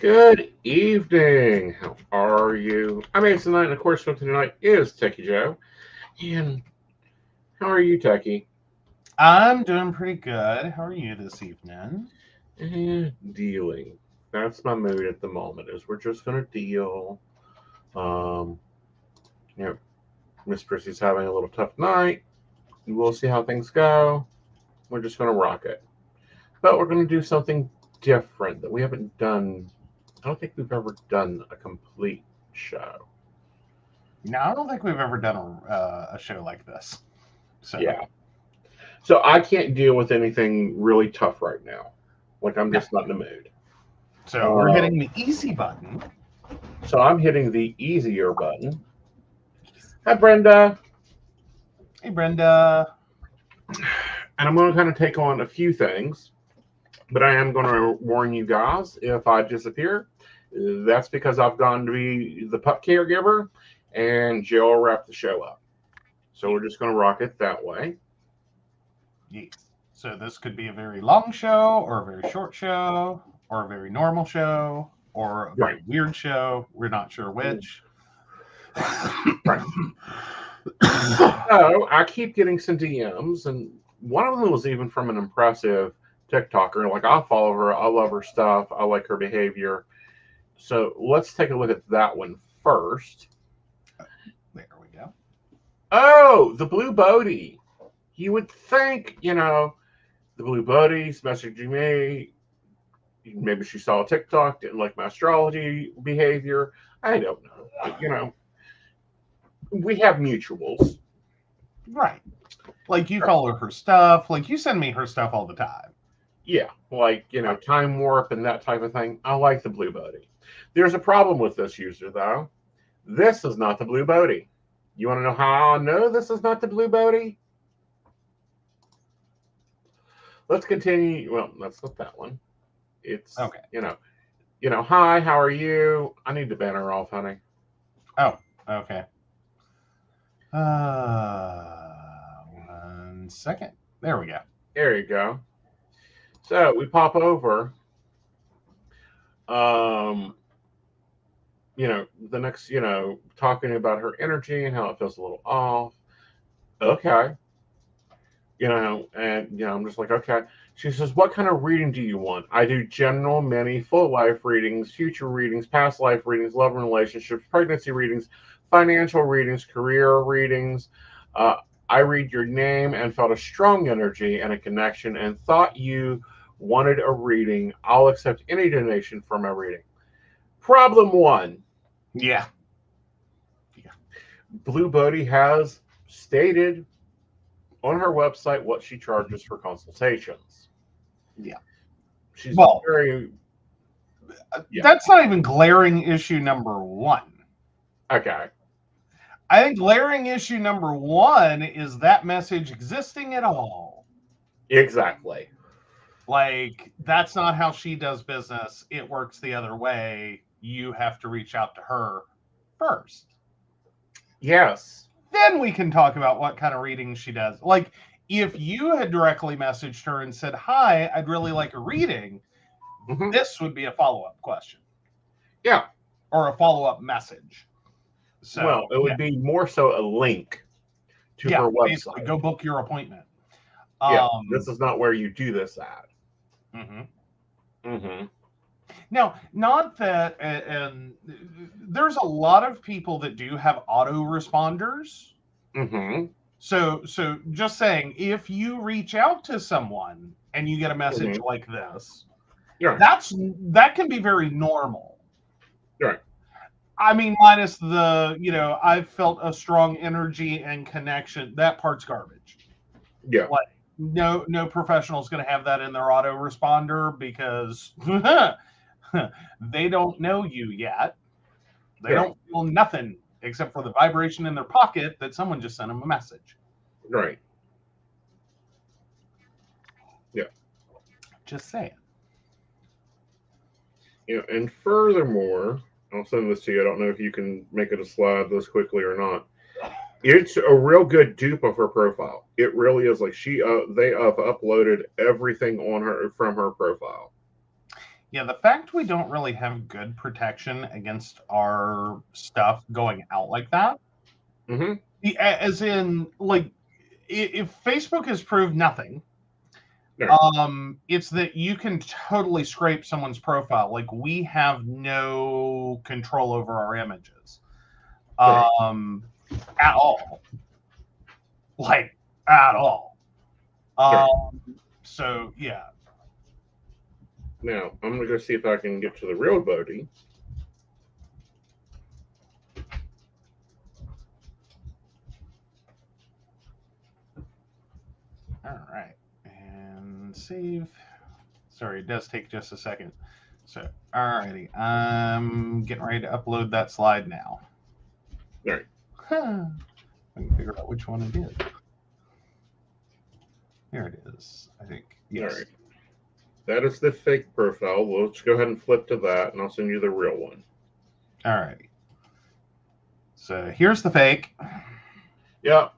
Good evening. How are you? I'm Ace Knight, and of course, with me tonight is Techie Joe. And how are you, Techie? I'm doing pretty good. How are you this evening? Dealing. That's my mood at the moment. Is we're just gonna deal. Um, you know, Miss Prissy's having a little tough night. We'll see how things go. We're just gonna rock it. But we're gonna do something different that we haven't done. I don't think we've ever done a complete show. No, I don't think we've ever done a show like this. So, Yeah. So I can't deal with anything really tough right now. Like I'm no. just not in the mood. So we're Um, hitting the easy button. so I'm hitting the easier button. Hi, Brenda. Hey, Brenda. And I'm going to kind of take on a few things, but I am going to warn you guys if I disappear. That's because I've gone to be the pup caregiver, and Jill will wrap the show up. So we're just going to rock it that way. Yes. So this could be a very long show, or a very short show, or a very normal show, or a Right. very weird show. We're not sure which. Right. So I keep getting some DMs, and one of them was even from an impressive TikToker. Like I follow her, I love her stuff, I like her behavior. So let's take a look at that one first. There we go. Oh, the Blue Bodie. You would think, the Blue Bodie's messaging me. Maybe she saw a TikTok, didn't like my astrology behavior. I don't know. But, we have mutuals. Right. Like you follow her stuff. Like you send me her stuff all the time. Yeah, like, time warp and that type of thing. I like the Blue Bodie. There's a problem with this user, though. This is not the Blue Bodie. You want to know how I know this is not the Blue Bodie? Let's continue. Well, that's not that one. It's, Okay. Hi, how are you? I need to ban her off, honey. Oh, okay. 1 second. There we go. There you go. So we pop over. Um, the next, talking about her energy and how it feels a little off. Okay. And I'm just like, okay. She says, what kind of reading do you want? I do general, many, full life readings, future readings, past life readings, love and relationships, pregnancy readings, financial readings, career readings. Uh, I read your name and felt a strong energy and a connection and thought you wanted a reading. I'll accept any donation for my reading. Problem one. Yeah. Blue Bodie has stated on her website what she charges for consultations. Yeah. She's Well, very yeah. that's not even glaring issue number one. Okay. I think glaring issue number one is that message existing at all. Exactly. Like, that's not how she does business. It works the other way. You have to reach out to her first. Yes. Then we can talk about what kind of readings she does. Like, if you had directly messaged her and said, hi, I'd really like a reading, this would be a follow-up question. Yeah. Or a follow-up message. So, well, it would be more so a link to her website. Basically, go book your appointment. Yeah. This is not where you do this at. Now, not that, and there's a lot of people that do have autoresponders. So just saying, if you reach out to someone and you get a message like this, that can be very normal. Right. I mean, minus the, I've felt a strong energy and connection. That part's garbage. Yeah. Like, no professional is going to have that in their autoresponder because they don't know you yet. They don't feel nothing except for the vibration in their pocket that someone just sent them a message. Right. Yeah. Just saying. And furthermore, I'll send this to you. I don't know if you can make it a slide this quickly or not. It's a real good dupe of her profile. It really is. Like they have uploaded everything on her from her profile. Yeah, the fact we don't really have good protection against our stuff going out like that, as in, like, if Facebook has proved nothing, right. It's that you can totally scrape someone's profile. Like, we have no control over our images, Right. at all. Like, at all. Right. So yeah. Now I'm gonna go see if I can get to the real Bodhi. All right, and save. Sorry, it does take just a second. So, alrighty, I'm getting ready to upload that slide now. All right. Huh. I can figure out which one it is. Here it is, I think. Yes. All right. That is the fake profile. Well, let's go ahead and flip to that, and I'll send you the real one. Alrighty. So here's the fake. Yeah.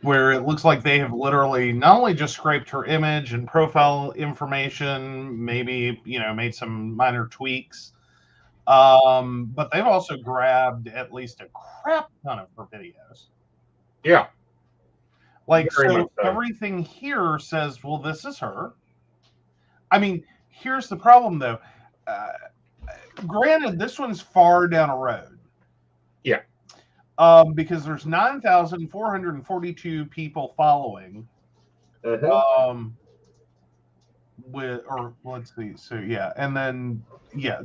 Where it looks like they have literally not only just scraped her image and profile information, maybe, made some minor tweaks, but they've also grabbed at least a crap ton of her videos. Yeah. Like, so everything here says, well, this is her. I mean, here's the problem, though. Granted, this one's far down a road. Yeah. Because there's 9,442 people following. Let's see. So yeah, and then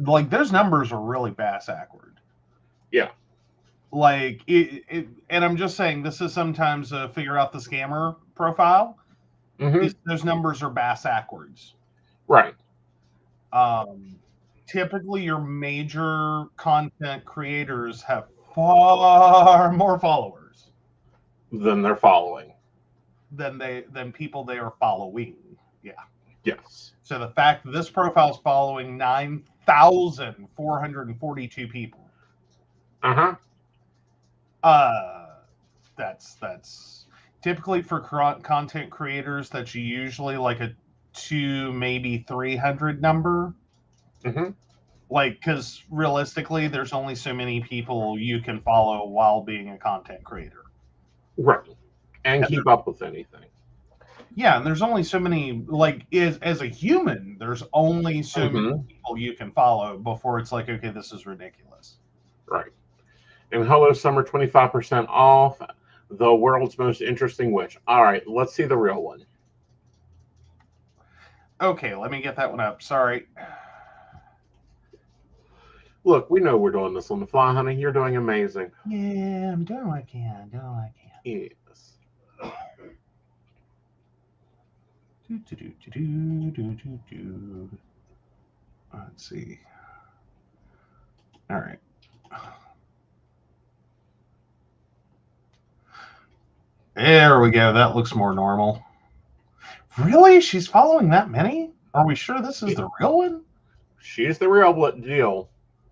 like those numbers are really bass-ackward. Yeah. Like it, and I'm just saying this is sometimes a figure out the scammer profile. Those numbers are bass-ackwards. Right. Typically, your major content creators have far more followers than they're following. Than people they are following. Yeah. Yes. So the fact that this profile is following 9,442 people. That's typically for content creators. That's usually like a 2, maybe 300 number. Like, because realistically, there's only so many people you can follow while being a content creator. Right. And keep up with anything. Yeah, and there's only so many, like, as a human, there's only so many people you can follow before it's like, okay, this is ridiculous. Right. And hello, summer, 25% off. The world's most interesting witch. All right, let's see the real one. Okay, let me get that one up. Sorry. Look, we know we're doing this on the fly, honey. You're doing amazing. Yeah, I'm doing what I can. Yes. Let's see. All right. There we go. That looks more normal. Really? She's following that many? Are we sure this is the real one? She's the real deal.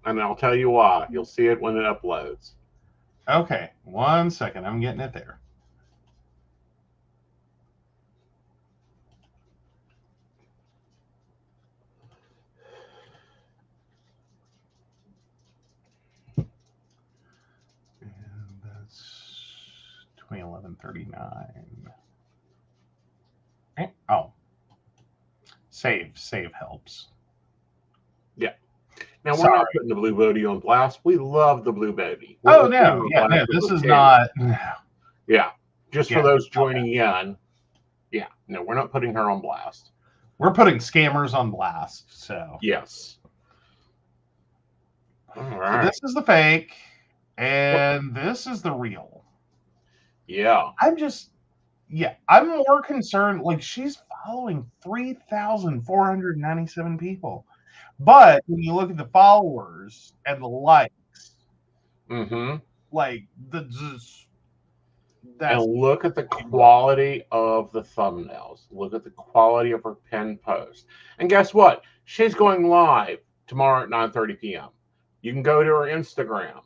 And I'll tell you why. You'll see it when it uploads. Okay. 1 second. I'm getting it there. And that's 2011-39. Oh. Save helps. Yeah. Now, we're not putting the Blue Bodhi on blast. We love the Blue Bodhi. Oh, no. Yeah, no, this is not. Yeah. Just for those joining in. Yeah. No, we're not putting her on blast. We're putting scammers on blast. So. Yes. All right. So this is the fake. And this is the real. Yeah. I'm more concerned. Like, she's following 3,497 people. But when you look at the followers and the likes, like and look at the quality of the thumbnails. Look at the quality of her pinned post. And guess what? She's going live tomorrow at 9:30 p.m. You can go to her Instagram.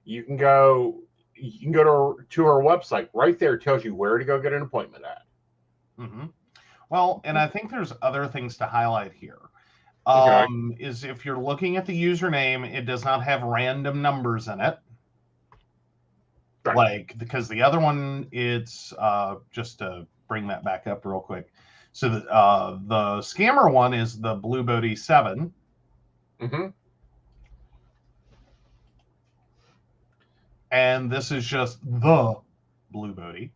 You can go to her website. Right there, it tells you where to go get an appointment at. Well, and I think there's other things to highlight here. Okay. Is if you're looking at the username, it does not have random numbers in it. Right. Like, because the other one, it's just to bring that back up real quick. So the scammer one is the Blue Bodhi 7. Mm-hmm. And this is just the Blue Bodhi.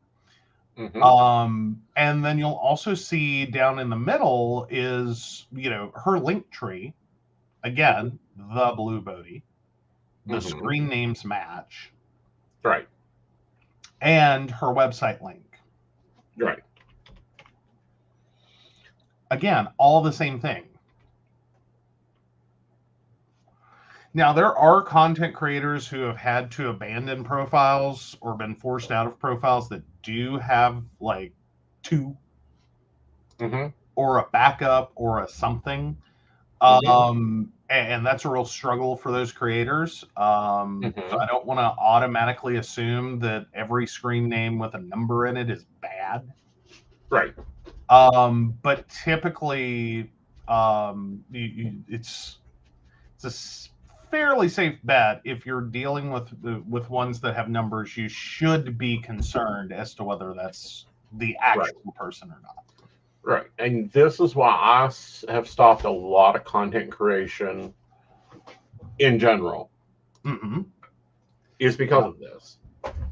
Mm-hmm. And then you'll also see down in the middle is, her link tree. Again, the Blue Bodhi. The screen names match. Right. And her website link. Right. Again, all the same thing. Now, there are content creators who have had to abandon profiles or been forced out of profiles that do have like 2 or a backup or a something. And that's a real struggle for those creators. So I don't want to automatically assume that every screen name with a number in it is bad. Right. But typically, it's a fairly safe bet. If you're dealing with ones that have numbers, you should be concerned as to whether that's the actual person or not. Right. And this is why I have stopped a lot of content creation in general. Is because of this.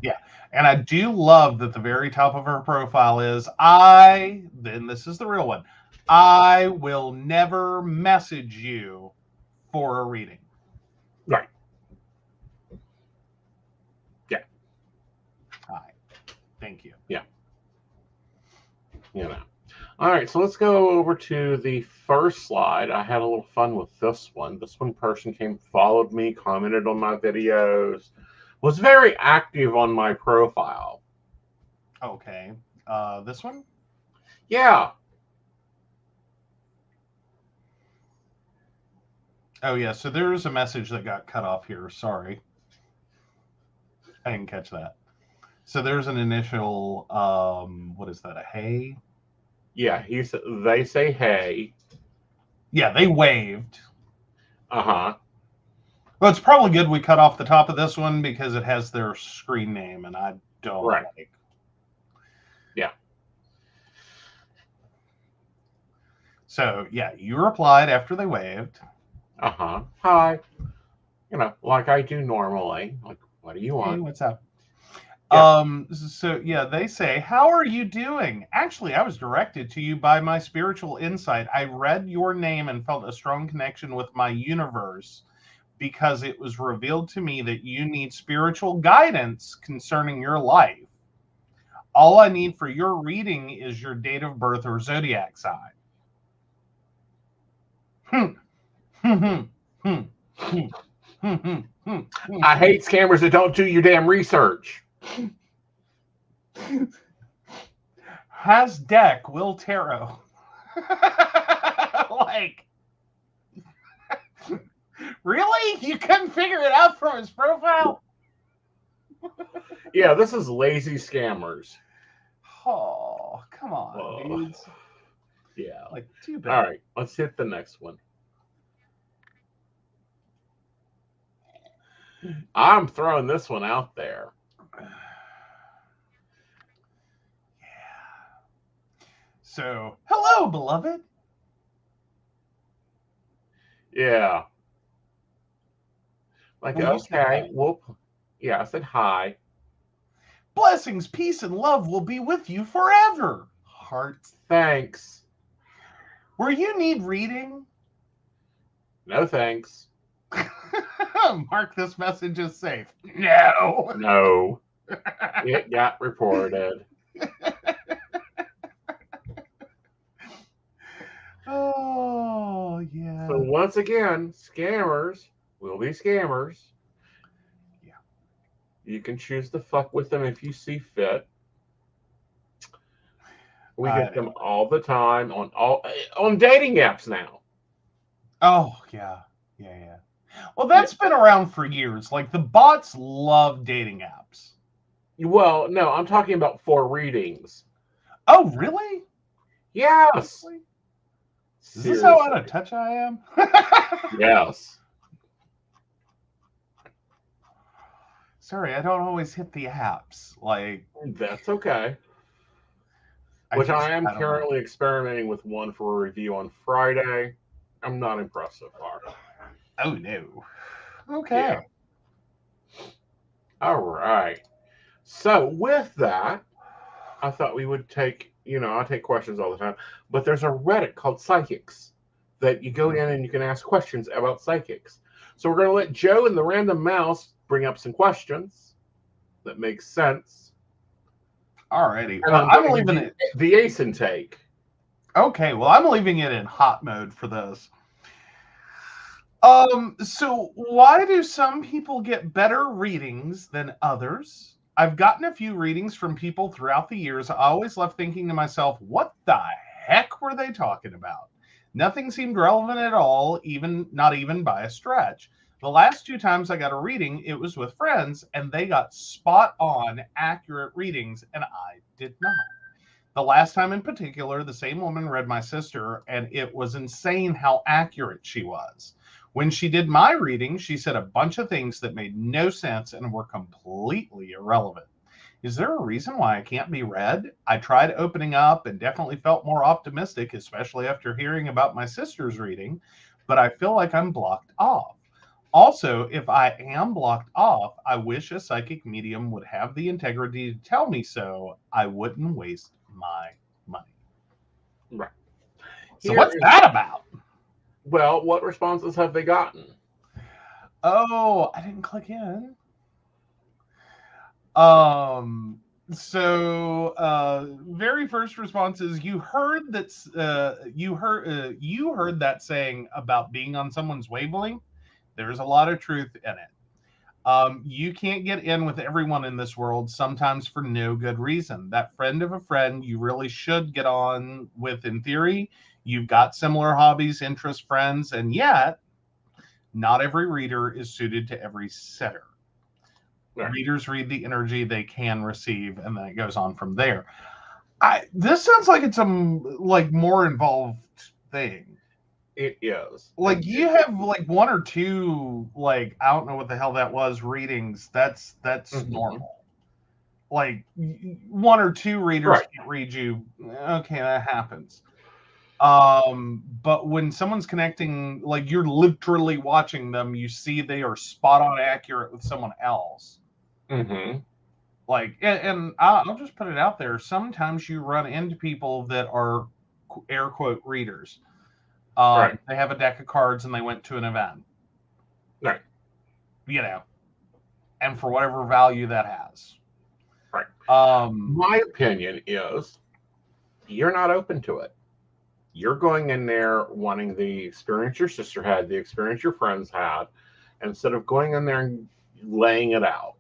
Yeah. And I do love that the very top of her profile is, then this is the real one, I will never message you for a reading. Right. Yeah. Hi. Thank you. Yeah. All right, so let's go over to the first slide. I had a little fun with this one. This one person followed me, commented on my videos, was very active on my profile. Okay. This one? Yeah. Oh, yeah. So there's a message that got cut off here. Sorry. I didn't catch that. So there's an initial, what is that, a hey? Yeah, they say hey. Yeah, they waved. Uh-huh. Well, it's probably good we cut off the top of this one because it has their screen name, and I don't like. Yeah. So, yeah, you replied after they waved. Uh-huh. Hi. Like I do normally. Like, what do you want? Hey, what's up? Yeah. So, yeah, they say, how are you doing? Actually, I was directed to you by my spiritual insight. I read your name and felt a strong connection with my universe because it was revealed to me that you need spiritual guidance concerning your life. All I need for your reading is your date of birth or zodiac sign. I hate scammers that don't do your damn research. Has deck will tarot. Like, really? You couldn't figure it out from his profile? Yeah, this is lazy scammers. Oh, come on, dudes. Yeah. Like, too bad. All right, let's hit the next one. I'm throwing this one out there. So, hello, beloved. Yeah. Like, okay, yeah, I said hi. Blessings, peace, and love will be with you forever. Hearts. Thanks. Where you need reading? No thanks. Mark this message as safe. No. No. It got reported. Oh, yeah. So once again, scammers will be scammers. Yeah. You can choose to fuck with them if you see fit. We get them all the time on dating apps now. Oh, yeah. Yeah. Well, that's been around for years. Like, the bots love dating apps. Well, no, I'm talking about for readings. Oh, really? Yes. Is this how out of touch I am? Yes. Sorry, I don't always hit the apps. Like, that's okay. Which I am currently experimenting with one for a review on Friday. I'm not impressed so far. Oh no. Okay. Yeah. All right. So with that, I thought we would take, I take questions all the time, but there's a Reddit called Psychics that you go in and you can ask questions about psychics. So we're going to let Joe and the Random Mouse bring up some questions that make sense. Alrighty. Well, I'm leaving it. The ace intake. Okay, well, I'm leaving it in hot mode for this. So why do some people get better readings than others? I've gotten a few readings from people throughout the years. I always left thinking to myself, what the heck were they talking about? Nothing seemed relevant at all, not even by a stretch. The last 2 times I got a reading, it was with friends, and they got spot on, accurate readings, and I did not. The last time in particular, the same woman read my sister, and it was insane how accurate she was. When she did my reading, she said a bunch of things that made no sense and were completely irrelevant. Is there a reason why I can't be read? I tried opening up and definitely felt more optimistic, especially after hearing about my sister's reading, but I feel like I'm blocked off. Also, if I am blocked off, I wish a psychic medium would have the integrity to tell me so. I wouldn't waste my money. Right. So what's that about? Well, what responses have they gotten? Oh, I didn't click in. Very first response is you heard that you heard that saying about being on someone's wavelength. There's a lot of truth in it. You can't get in with everyone in this world, sometimes for no good reason. That friend of a friend you really should get on with in theory. You've got similar hobbies, interests, friends, and yet not every reader is suited to every setter. Right. Readers read the energy they can receive, and then it goes on from there. This sounds like it's a more involved thing. It is. Like you have like 1 or 2, I don't know what the hell that was, readings. That's normal. Like 1 or 2 readers can't read you. Okay, that happens. But when someone's connecting, like you're literally watching them, you see they are spot on accurate with someone else. Mm-hmm. And I'll just put it out there. Sometimes you run into people that are air quote readers. They have a deck of cards and they went to an event. Right. And for whatever value that has. Right. My opinion is you're not open to it. You're going in there wanting the experience your sister had, the experience your friends had, instead of going in there and laying it out.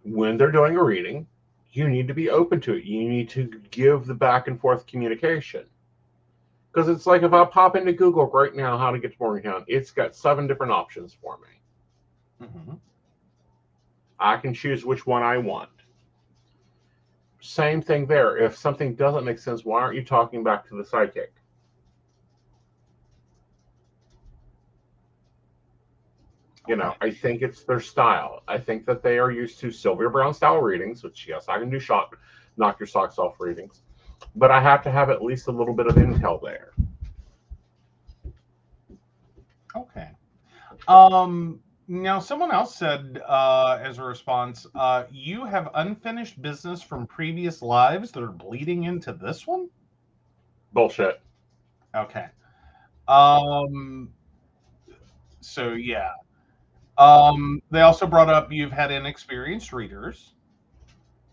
When they're doing a reading, you need to be open to it. You need to give the back and forth communication. Because it's like if I pop into Google right now how to get to Morgantown, it's got 7 different options for me. Mm-hmm. I can choose which one I want. Same thing there. If something doesn't make sense, why aren't you talking back to the psychic? I think it's their style. I think that they are used to Sylvia Brown style readings, which, yes, I can do knock your socks off readings. But I have to have at least a little bit of intel there. Okay. Now, someone else said as a response, you have unfinished business from previous lives that are bleeding into this one? Bullshit. Okay. So, yeah. They also brought up you've had inexperienced readers.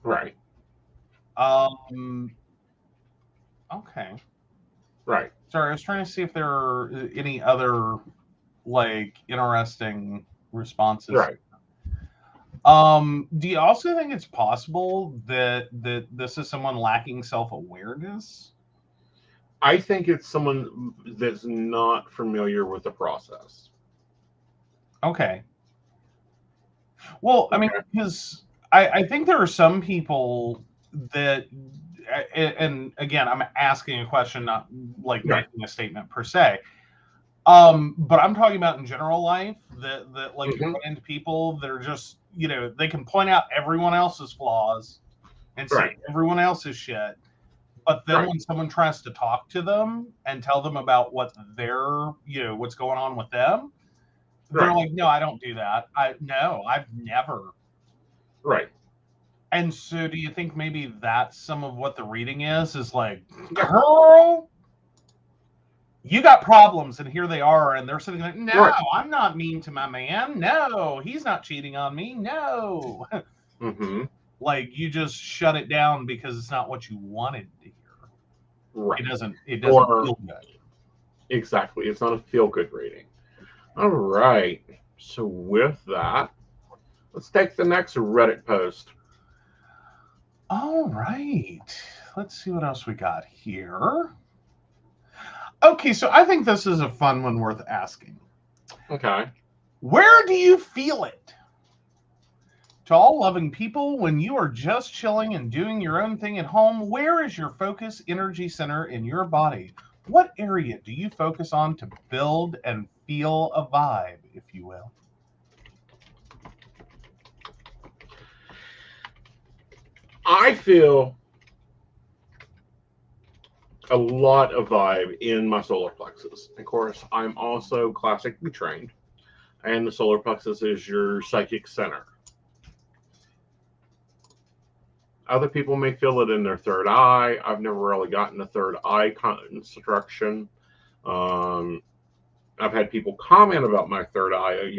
Right. Okay. Right. Sorry, I was trying to see if there are any other interesting responses. Right. Do you also think it's possible that this is someone lacking self-awareness? I think it's someone that's not familiar with the process. Okay. Well, I mean, because I think there are some people that and again, I'm asking a question, not like Right. making a statement per se. But I'm talking about in general life that like you Mhm. run into people that are just, they can point out everyone else's flaws and say Right. everyone else's shit. But then Right. when someone tries to talk to them and tell them about what's going on with them, they're Right. like, no, I don't do that. I've never. Right. And so do you think maybe that's some of what the reading is like, girl, you got problems, and here they are, and they're sitting like, no, Right. I'm not mean to my man. No, he's not cheating on me. No. Mhm. Like you just shut it down because it's not what you wanted to hear. Right. It doesn't Or feel good. exactly. It's not a feel good reading. All right. So with that, let's take the next Reddit post. All right. Let's see what else we got here. Okay, so I think this is a fun one worth asking. Okay. Where do you feel it? To all loving people, when you are just chilling and doing your own thing at home, where is your focus energy center in your body? What area do you focus on to build and feel a vibe, if you will? I feel a lot of vibe in my solar plexus. Of course, I'm also classically trained, and the solar plexus is your psychic center. Other people may feel it in their third eye. I've never really gotten a third eye construction. Um, I've had people comment about my third eye,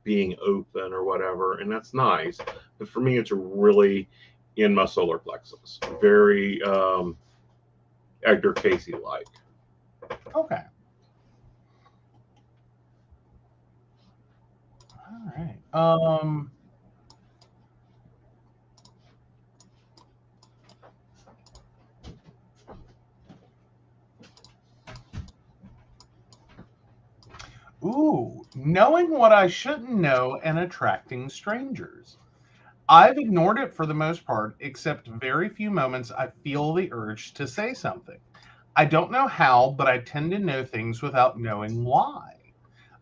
being open or whatever, and that's nice. But for me, it's really in my solar plexus. Very Edgar Casey like. Okay. All right. Ooh, knowing what I shouldn't know and attracting strangers. I've ignored it for the most part, except very few moments I feel the urge to say something. I don't know how, but I tend to know things without knowing why.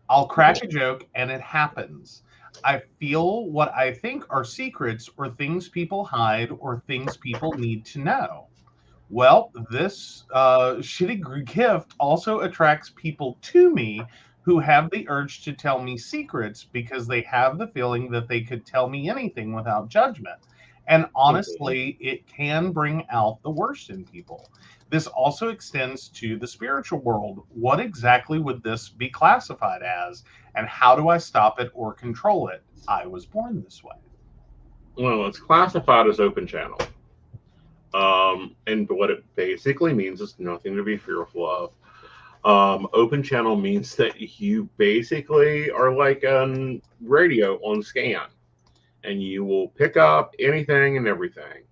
I'll crack a joke and it happens. I feel what I think are secrets or things people hide or things people need to know. Well, this shitty gift also attracts people to me who have the urge to tell me secrets because they have the feeling that they could tell me anything without judgment. And Mhm. honestly, it can bring out the worst in people. This also extends to the spiritual world. What exactly would this be classified as? And how do I stop it or control it? I was born this way. Well, it's classified as open channel. And what it basically means is nothing to be fearful of. Open channel means that you basically are like a radio on scan, and you will pick up anything and everything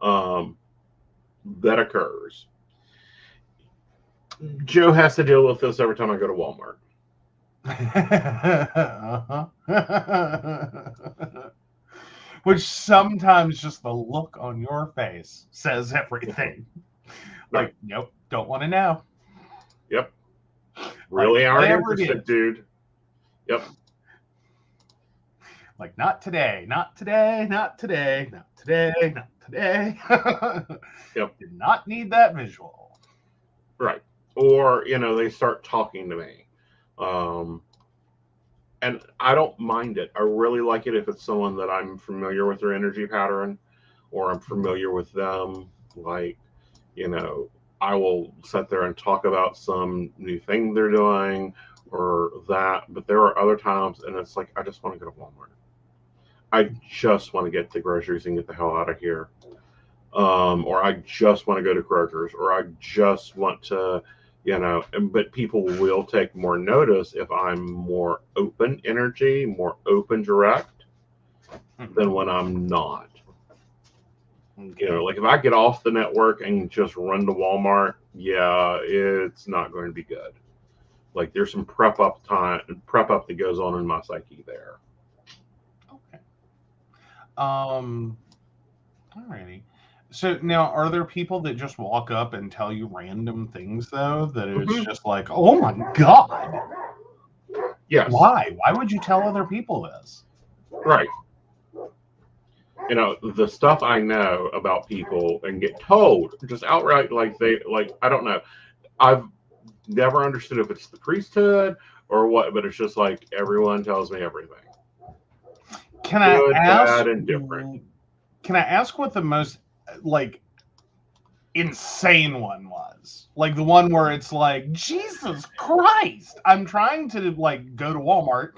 um, that occurs. Joe has to deal with this every time I go to Walmart. Which sometimes just the look on your face says everything. Right. Like, nope, don't want to know. Yep. Like, Really aren't whatever it interested, is. dude. Yep. Like, not today, not today, not today, not today, not today. Yep. Did not need that visual. Right. Or, they start talking to me. And I don't mind it. I really like it if it's someone that I'm familiar with their energy pattern or I'm familiar with them. Like, you know, I will sit there and talk about some new thing they're doing or that. But there are other times, and it's like, I just want to go to Walmart. I just want to get the groceries and get the hell out of here. Or I just want to go to Kroger's, or I just want to, but people will take more notice if I'm more open energy, more open direct than when I'm not. Okay. Like if I get off the network and just run to Walmart, yeah, it's not going to be good. Like there's some prep up that goes on in my psyche there. Okay. Alrighty. So now, are there people that just walk up and tell you random things, though, that it's just like, oh my God? Yes. Why? Why would you tell other people this? Right. You know, the stuff I know about people and get told just outright, like I don't know. I've never understood if it's the priesthood or what, but it's just like everyone tells me everything. Can I ask? Bad, and different. Can I ask what the most like insane one was? Like the one where it's like, Jesus Christ, I'm trying to like go to Walmart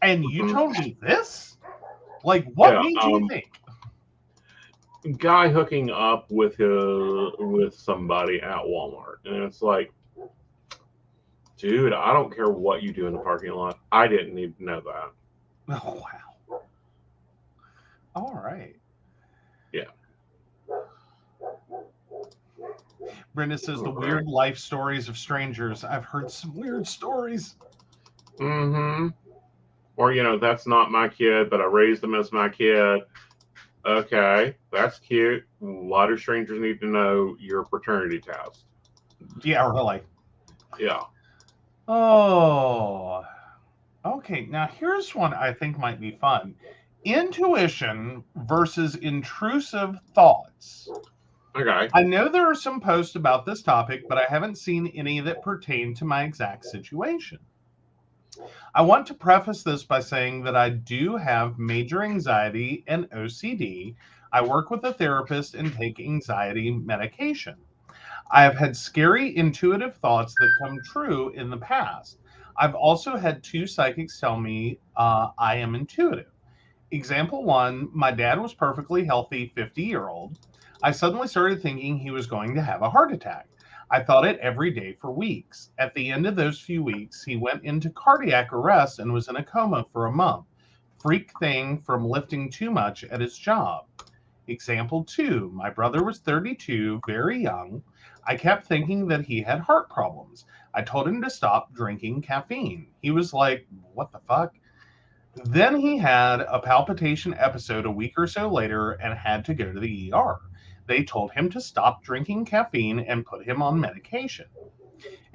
and you told me this? Like, what made you think? Guy hooking up with somebody at Walmart, and it's like, dude, I don't care what you do in the parking lot. I didn't need to know that. Oh wow. All right. Yeah. Brenda says the weird life stories of strangers. I've heard some weird stories. Mm-hmm. Or, you know, that's not my kid, but I raised them as my kid. Okay, that's cute. A lot of strangers need to know your paternity test. Yeah, really. Yeah. Oh. Okay, now here's one I think might be fun. Intuition versus intrusive thoughts. Okay. I know there are some posts about this topic, but I haven't seen any that pertain to my exact situation. I want to preface this by saying that I do have major anxiety and OCD. I work with a therapist and take anxiety medication. I have had scary intuitive thoughts that come true in the past. I've also had 2 psychics tell me I am intuitive. Example 1, my dad was perfectly healthy 50-year-old. I suddenly started thinking he was going to have a heart attack. I thought it every day for weeks. At the end of those few weeks, he went into cardiac arrest and was in a coma for a month. Freak thing from lifting too much at his job. Example 2, my brother was 32, very young. I kept thinking that he had heart problems. I told him to stop drinking caffeine. He was like, what the fuck? Then he had a palpitation episode a week or so later and had to go to the ER. They told him to stop drinking caffeine and put him on medication.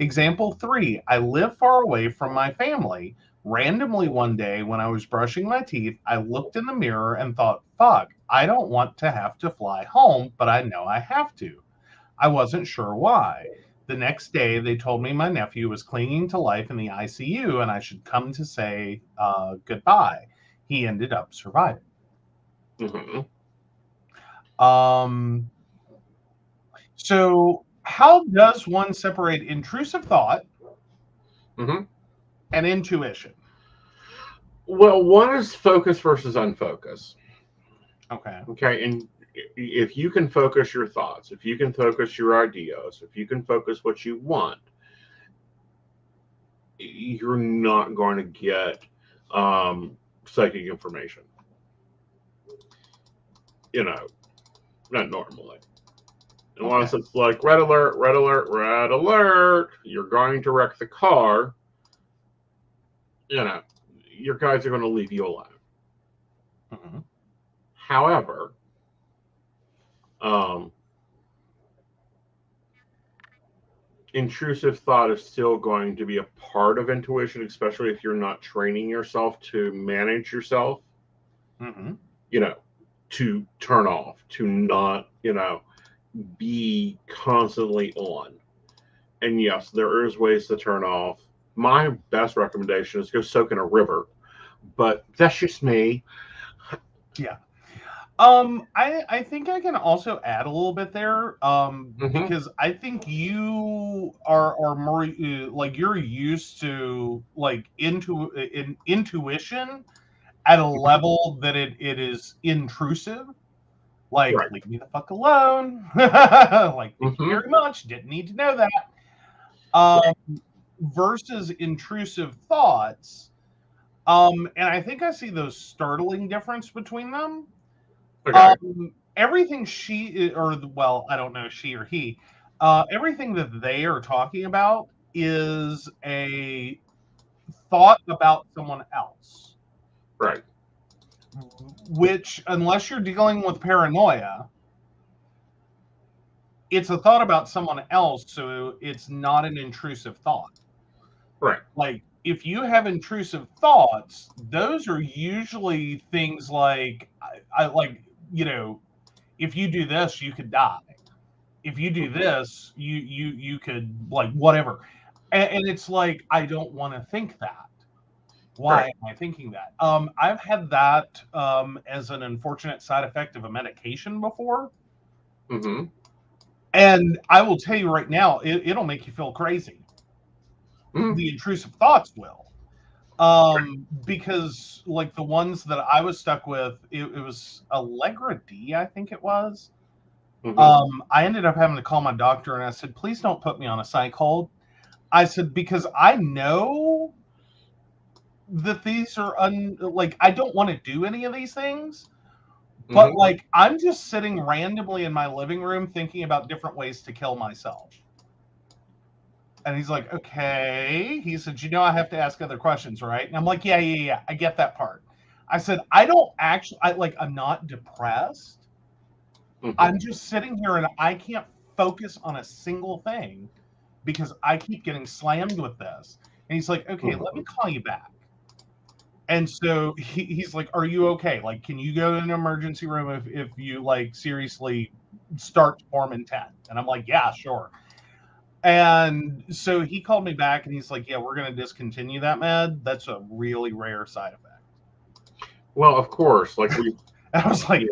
Example 3, I live far away from my family. Randomly one day when I was brushing my teeth, I looked in the mirror and thought, fuck, I don't want to have to fly home, but I know I have to. I wasn't sure why. The next day, they told me my nephew was clinging to life in the ICU and I should come to say goodbye. He ended up surviving. Mm-hmm. So, how does one separate intrusive thought and intuition? Well, one is focus versus unfocus. Okay. Okay, and if you can focus your thoughts, if you can focus your ideas, if you can focus what you want, you're not going to get psychic information. You know, not normally. Unless it's like red alert, red alert, red alert, you're going to wreck the car. You know, your guides are going to leave you alone. Mm-hmm. However, intrusive thought is still going to be a part of intuition, especially if you're not training yourself to manage yourself. Mm-hmm. You know, to turn off, to not, you know, be constantly on. And yes, there is ways to turn off. My best recommendation is go soak in a river, but that's just me. Yeah. I think I can also add a little bit there, because I think you are more like you're used to like intuition at a level that it is intrusive. Like, right. Leave me the fuck alone. Like, thank you very much. Didn't need to know that. Versus intrusive thoughts. And I think I see those startling difference between them. Okay. Everything I don't know, she or he, everything that they are talking about is a thought about someone else. Right. Which, unless you're dealing with paranoia, it's a thought about someone else, so it's not an intrusive thought. Right. Like, if you have intrusive thoughts, those are usually things like, I like, if you do this, you could die. If you do this, you could, like, whatever. And it's like, I don't want to think that. Why Right. am I thinking that? I've had that as an unfortunate side effect of a medication before. Mm-hmm. And I will tell you right now, it'll make you feel crazy. Mm-hmm. The intrusive thoughts will. Because like the ones that I was stuck with, it was Allegra D, I think it was. I ended up having to call my doctor and I said, please don't put me on a psych hold. I said, because I know that these are like, I don't want to do any of these things, but like, I'm just sitting randomly in my living room thinking about different ways to kill myself. And he's like, okay. He said, I have to ask other questions, right? And I'm like, yeah. I get that part. I said, I'm not depressed. I'm just sitting here and I can't focus on a single thing because I keep getting slammed with this. And he's like, okay, let me call you back. And so he's like, are you okay? Like, can you go in an emergency room if you like seriously start to form intent? And I'm like, yeah, sure. And so he called me back and he's like, yeah, we're going to discontinue that med. That's a really rare side effect. Well, of course. Like I was like,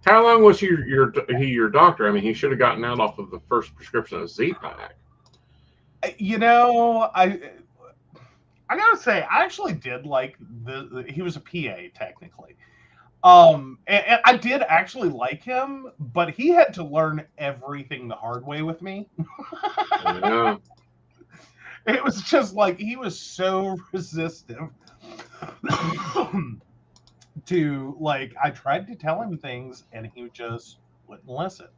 how long was your doctor? I mean, he should have gotten out off of the first prescription of Z-Pak. I gotta say, I actually did like he was a PA technically. And I did actually like him, but he had to learn everything the hard way with me. Yeah. It was just like he was so resistant to, like, I tried to tell him things and he just wouldn't listen.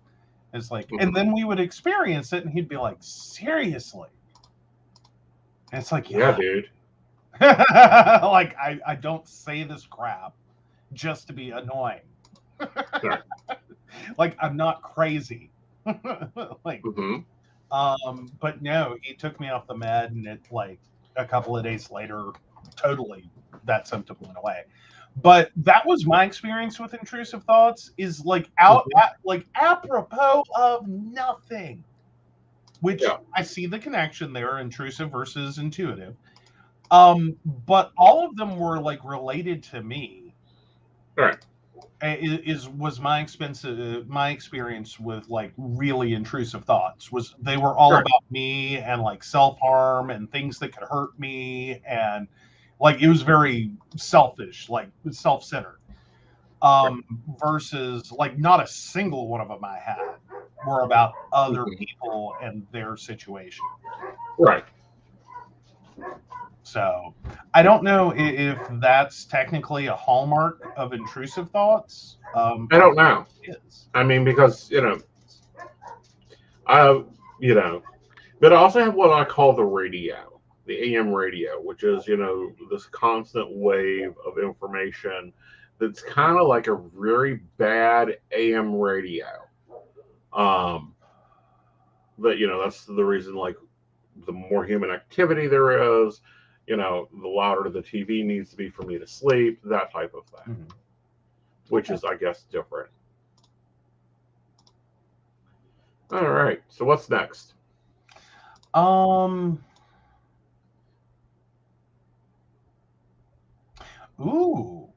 It's like, and then we would experience it and he'd be like, seriously? And it's like, yeah, dude. Like, I don't say this crap just to be annoying. Right. Like, I'm not crazy. Like, but no, he took me off the med, and it, like, a couple of days later, totally that symptom went away. But that was my experience with intrusive thoughts, is like apropos of nothing. Which I see the connection there, intrusive versus intuitive. But all of them were like related to me. Right. Was my experience with like really intrusive thoughts was they were all about me and like self-harm and things that could hurt me, and like it was very selfish, like self-centered. Versus like not a single one of them I had were about other people and their situation. Right. So I don't know if that's technically a hallmark of intrusive thoughts. I don't know. I mean, because but I also have what I call the radio, the AM radio, which is this constant wave of information that's kind of like a very bad AM radio. But that's the reason, like, the more human activity there is, the louder the TV needs to be for me to sleep, that type of thing, which is, I guess, different. All right. So what's next? Ooh.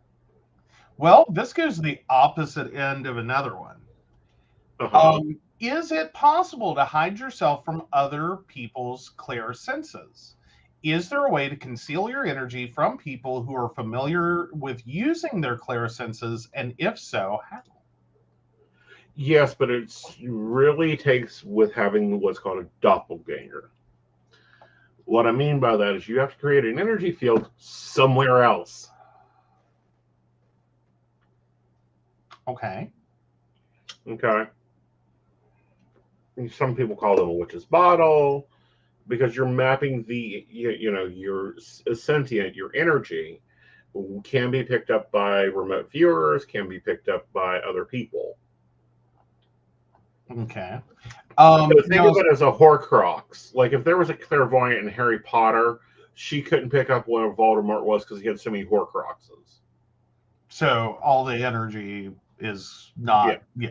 Well, this goes to the opposite end of another one. Is it possible to hide yourself from other people's clear senses? Is there a way to conceal your energy from people who are familiar with using their clear senses? And if so, how? Yes, but it really takes with having what's called a doppelganger. What I mean by that is you have to create an energy field somewhere else. Okay. Some people call them a witch's bottle, because you're mapping your sentient, your energy can be picked up by remote viewers, can be picked up by other people. Okay. So think of it as a Horcrux. Like if there was a clairvoyant in Harry Potter, she couldn't pick up what Voldemort was because he had so many Horcruxes. So all the energy is not. Yeah.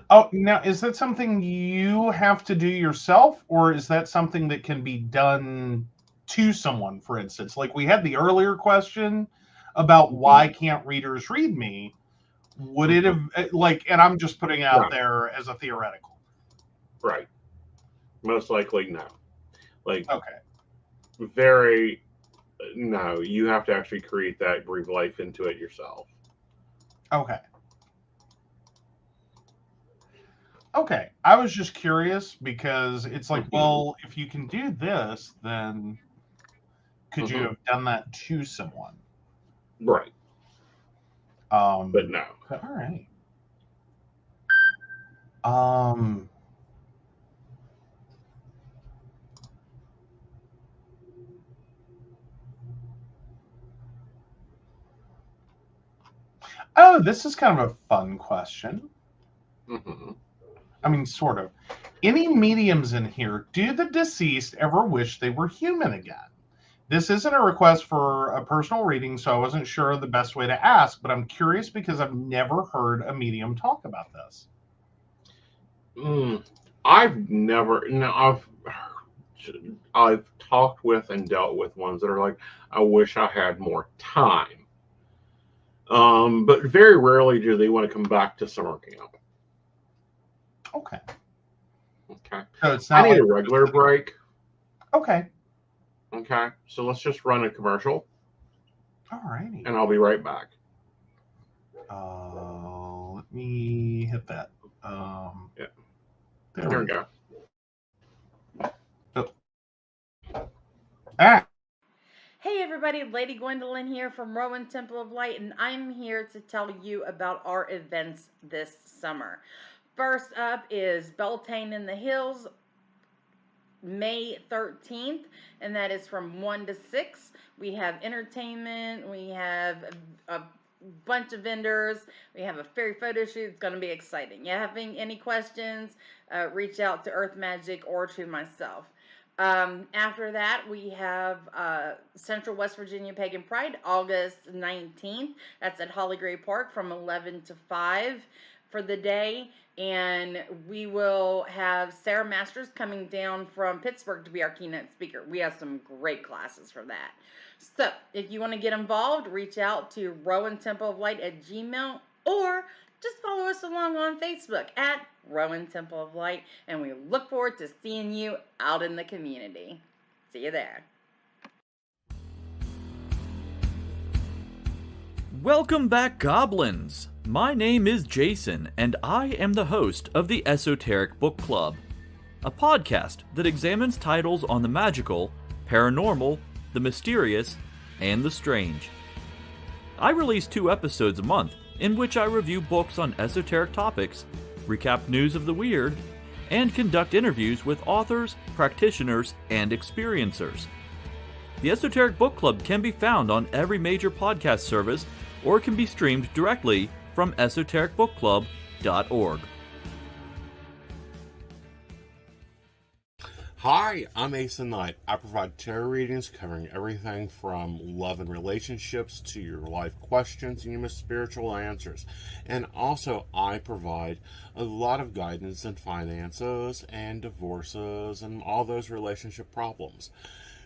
Oh, now is that something you have to do yourself, or is that something that can be done to someone? For instance, like we had the earlier question about why can't readers read me? Would it have like? And I'm just putting out there as a theoretical. Right. Most likely no. Like okay. Very no. You have to actually create that, breathe life into it yourself. Okay. Okay, I was just curious because it's like, well, if you can do this, then could you have done that to someone? Right. But no. All right. Oh, this is kind of a fun question. I mean, sort of. Any mediums in here, do the deceased ever wish they were human again? This isn't a request for a personal reading, so I wasn't sure the best way to ask, but I'm curious because I've never heard a medium talk about this. I've never. No, I've talked with and dealt with ones that are like, I wish I had more time. But very rarely do they want to come back to summer camp. Okay. Okay. So it's not I need a regular break. Okay. Okay. So let's just run a commercial. All righty. And I'll be right back. Let me hit that. Yeah. There we go. Oh. Ah. Hey everybody, Lady Gwendolyn here from Rowan Temple of Light, and I'm here to tell you about our events this summer. First up is Beltane in the Hills, May 13th, and that is from 1 to 6. We have entertainment, we have a bunch of vendors, we have a fairy photo shoot. It's going to be exciting. You having any questions, reach out to Earth Magic or to myself. After that, we have Central West Virginia Pagan Pride, August 19th. That's at Holly Gray Park from 11 to 5 for the day. And we will have Sarah Masters coming down from Pittsburgh to be our keynote speaker. We have some great classes for that. So if you want to get involved, reach out to RowanTempleOfLight@gmail.com or just follow us along on Facebook at Rowan Temple of Light, and we look forward to seeing you out in the community. See you there. Welcome back, Goblins! My name is Jason, and I am the host of the Esoteric Book Club, a podcast that examines titles on the magical, paranormal, the mysterious, and the strange. I release 2 episodes a month, in which I review books on esoteric topics, recap news of the weird, and conduct interviews with authors, practitioners, and experiencers. The Esoteric Book Club can be found on every major podcast service or can be streamed directly from esotericbookclub.org. Hi, I'm Ace Knight. I provide tarot readings covering everything from love and relationships to your life questions and your most spiritual answers. And also, I provide a lot of guidance in finances and divorces and all those relationship problems.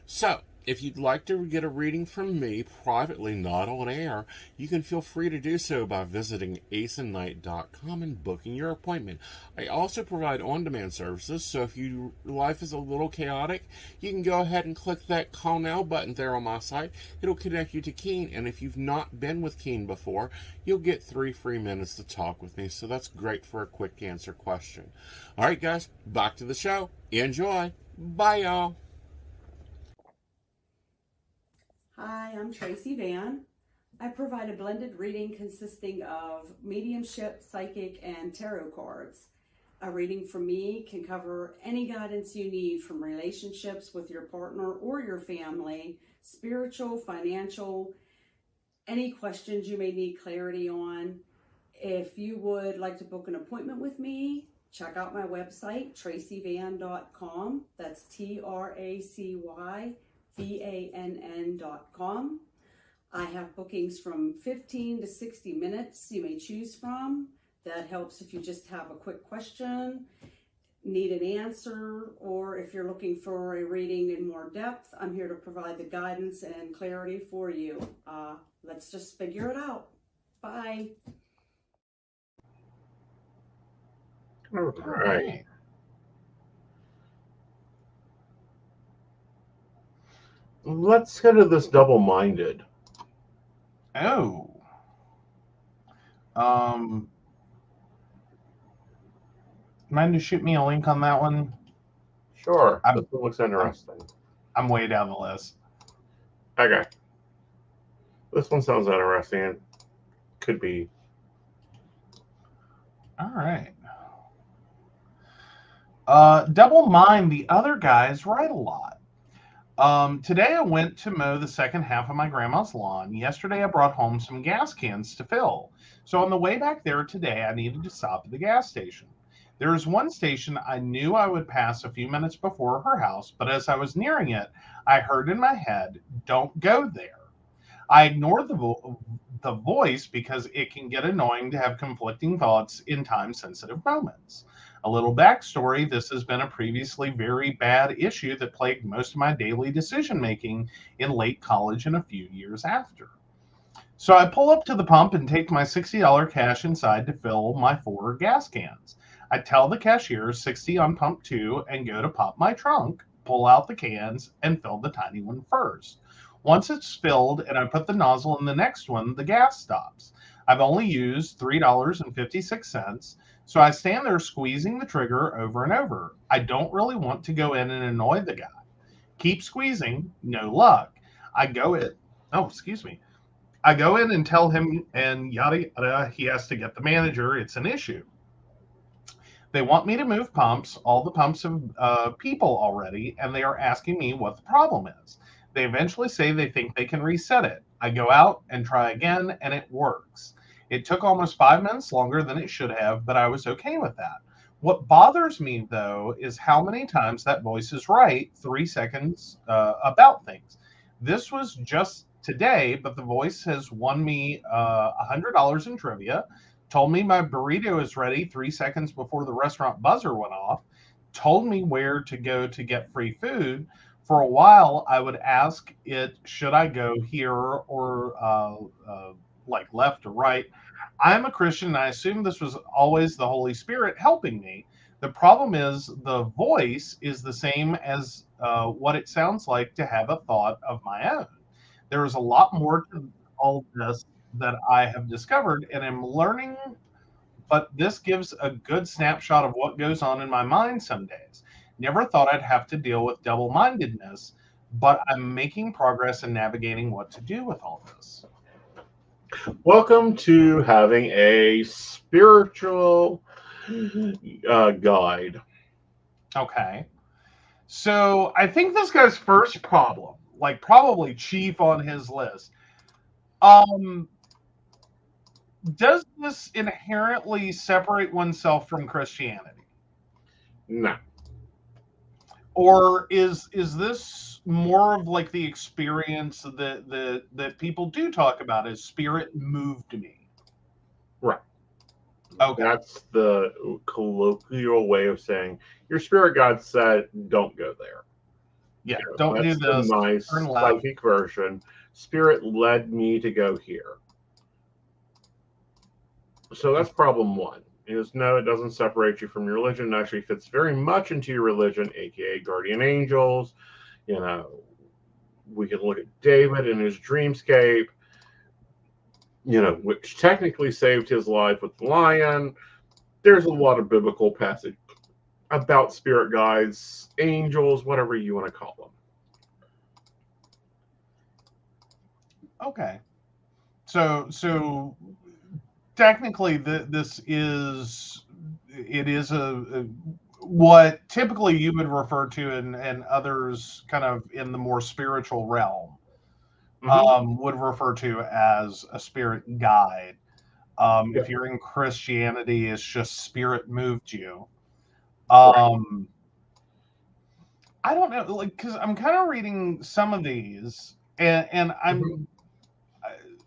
So, if you'd like to get a reading from me privately, not on air, you can feel free to do so by visiting aceandnight.com and booking your appointment. I also provide on-demand services, so if your life is a little chaotic, you can go ahead and click that Call Now button there on my site. It'll connect you to Keen, and if you've not been with Keen before, you'll get 3 free minutes to talk with me, so that's great for a quick answer question. All right, guys, back to the show. Enjoy. Bye, y'all. Hi, I'm Tracy Van. I provide a blended reading consisting of mediumship, psychic, and tarot cards. A reading from me can cover any guidance you need from relationships with your partner or your family, spiritual, financial, any questions you may need clarity on. If you would like to book an appointment with me, check out my website, tracyvann.com. That's TracyVann.com. I have bookings from 15 to 60 minutes you may choose from. That helps if you just have a quick question, need an answer, or if you're looking for a reading in more depth. I'm here to provide the guidance and clarity for you. Let's just figure it out. Bye. All right. Let's go to this double-minded. Oh. Mind to shoot me a link on that one? Sure. This one looks interesting. I'm way down the list. Okay. This one sounds interesting. It could be. All right. Double mind, the other guys write a lot. Today I went to mow the second half of my grandma's lawn. Yesterday I brought home some gas cans to fill. So on the way back there today, I needed to stop at the gas station. There is one station I knew I would pass a few minutes before her house, but as I was nearing it, I heard in my head, "Don't go there." I ignored the voice because it can get annoying to have conflicting thoughts in time-sensitive moments. A little backstory, this has been a previously very bad issue that plagued most of my daily decision-making in late college and a few years after. So I pull up to the pump and take my $60 cash inside to fill my 4 gas cans. I tell the cashier $60 on pump 2 and go to pop my trunk, pull out the cans, and fill the tiny one first. Once it's filled and I put the nozzle in the next one, the gas stops. I've only used $3.56, so I stand there squeezing the trigger over and over. I don't really want to go in and annoy the guy. Keep squeezing, no luck. I go in and tell him, and yada yada, he has to get the manager. It's an issue. They want me to move pumps. All the pumps have people already, and they are asking me what the problem is. They eventually say they think they can reset it. I go out and try again, and it works. It took almost 5 minutes longer than it should have, but I was okay with that. What bothers me, though, is how many times that voice is right 3 seconds about things. This was just today, but the voice has won me $100 in trivia, told me my burrito is ready 3 seconds before the restaurant buzzer went off, told me where to go to get free food. For a while, I would ask it, should I go here or like left or right? I'm a Christian, and I assume this was always the Holy Spirit helping me. The problem is the voice is the same as what it sounds like to have a thought of my own. There is a lot more to all this that I have discovered, and I'm learning, but this gives a good snapshot of what goes on in my mind some days. Never thought I'd have to deal with double-mindedness, but I'm making progress in navigating what to do with all this. Welcome to having a spiritual guide. Okay. So I think this guy's first problem, like probably chief on his list, does this inherently separate oneself from Christianity? No. Or is this more of like the experience that people do talk about as spirit moved me? Right. Okay. That's the colloquial way of saying your spirit guide said, don't go there. Yeah, don't do this. That's the nice psychic version. Spirit led me to go here. So that's problem one. Is no, it doesn't separate you from your religion. It actually fits very much into your religion, aka guardian angels. You know, we could look at David in his dreamscape, you know, which technically saved his life with the lion. There's a lot of biblical passage about spirit guides, angels, whatever you want to call them. Okay. So technically this is a what typically you would refer to and others kind of in the more spiritual realm would refer to as a spirit guide. If you're in Christianity, it's just spirit moved you. I don't know, like, because I'm kind of reading some of these, and I'm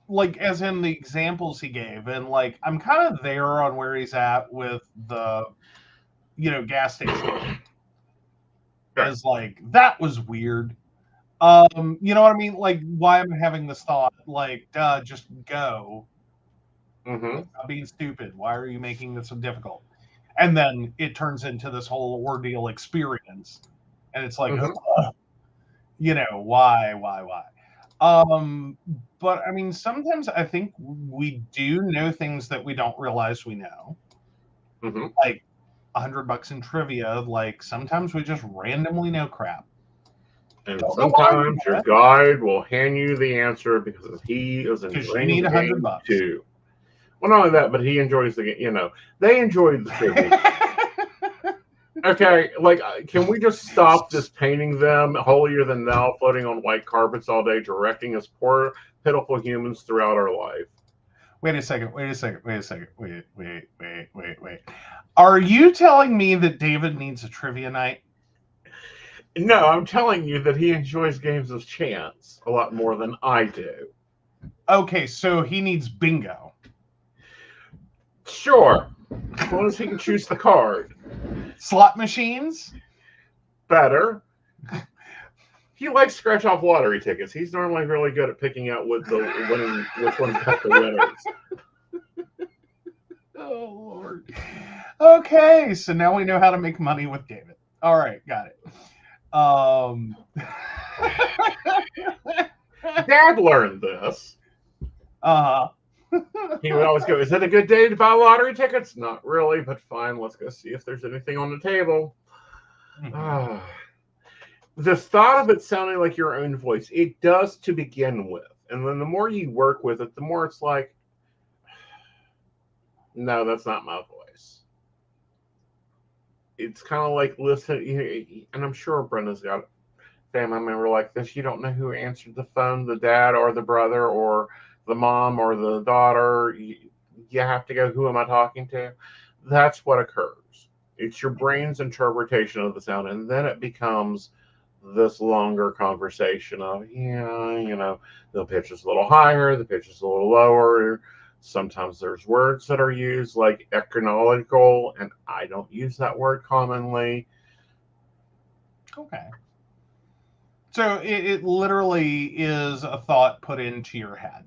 like, as in the examples he gave, and like, I'm kind of there on where he's at with the, gas station. As like, that was weird. You know what I mean? Like, why am I having this thought? Like, just go. Stop being stupid. Why are you making this so difficult? And then it turns into this whole ordeal experience. And it's like, why? But I mean, sometimes I think we do know things that we don't realize we know. Like $100 in trivia. Like sometimes we just randomly know crap. And sometimes your guide will hand you the answer because he is enjoying the game too. Well, not only that, but he enjoys the game. They enjoy the trivia. Okay, like, can we just stop this painting them holier than thou, floating on white carpets all day, directing us poor, pitiful humans throughout our life? Wait a second. Are you telling me that David needs a trivia night? No, I'm telling you that he enjoys games of chance a lot more than I do. Okay, so he needs bingo. Sure. As long as he can choose the card. Slot machines? Better. He likes scratch off lottery tickets. He's normally really good at picking out which one's got the winners. Oh, Lord. Okay, so now we know how to make money with David. All right, got it. Dad learned this. He would always go, is it a good day to buy lottery tickets? Not really, but fine. Let's go see if there's anything on the table. The thought of it sounding like your own voice, it does to begin with. And then the more you work with it, the more it's like, no, that's not my voice. It's kind of like, listen, and I'm sure Brenda's got a family member like this. You don't know who answered the phone, the dad or the brother or the mom or the daughter. You have to go, who am I talking to? That's what occurs. It's your brain's interpretation of the sound, and then it becomes this longer conversation of, the pitch is a little higher, the pitch is a little lower. Sometimes there's words that are used like economical, and I don't use that word commonly. Okay. So it literally is a thought put into your head.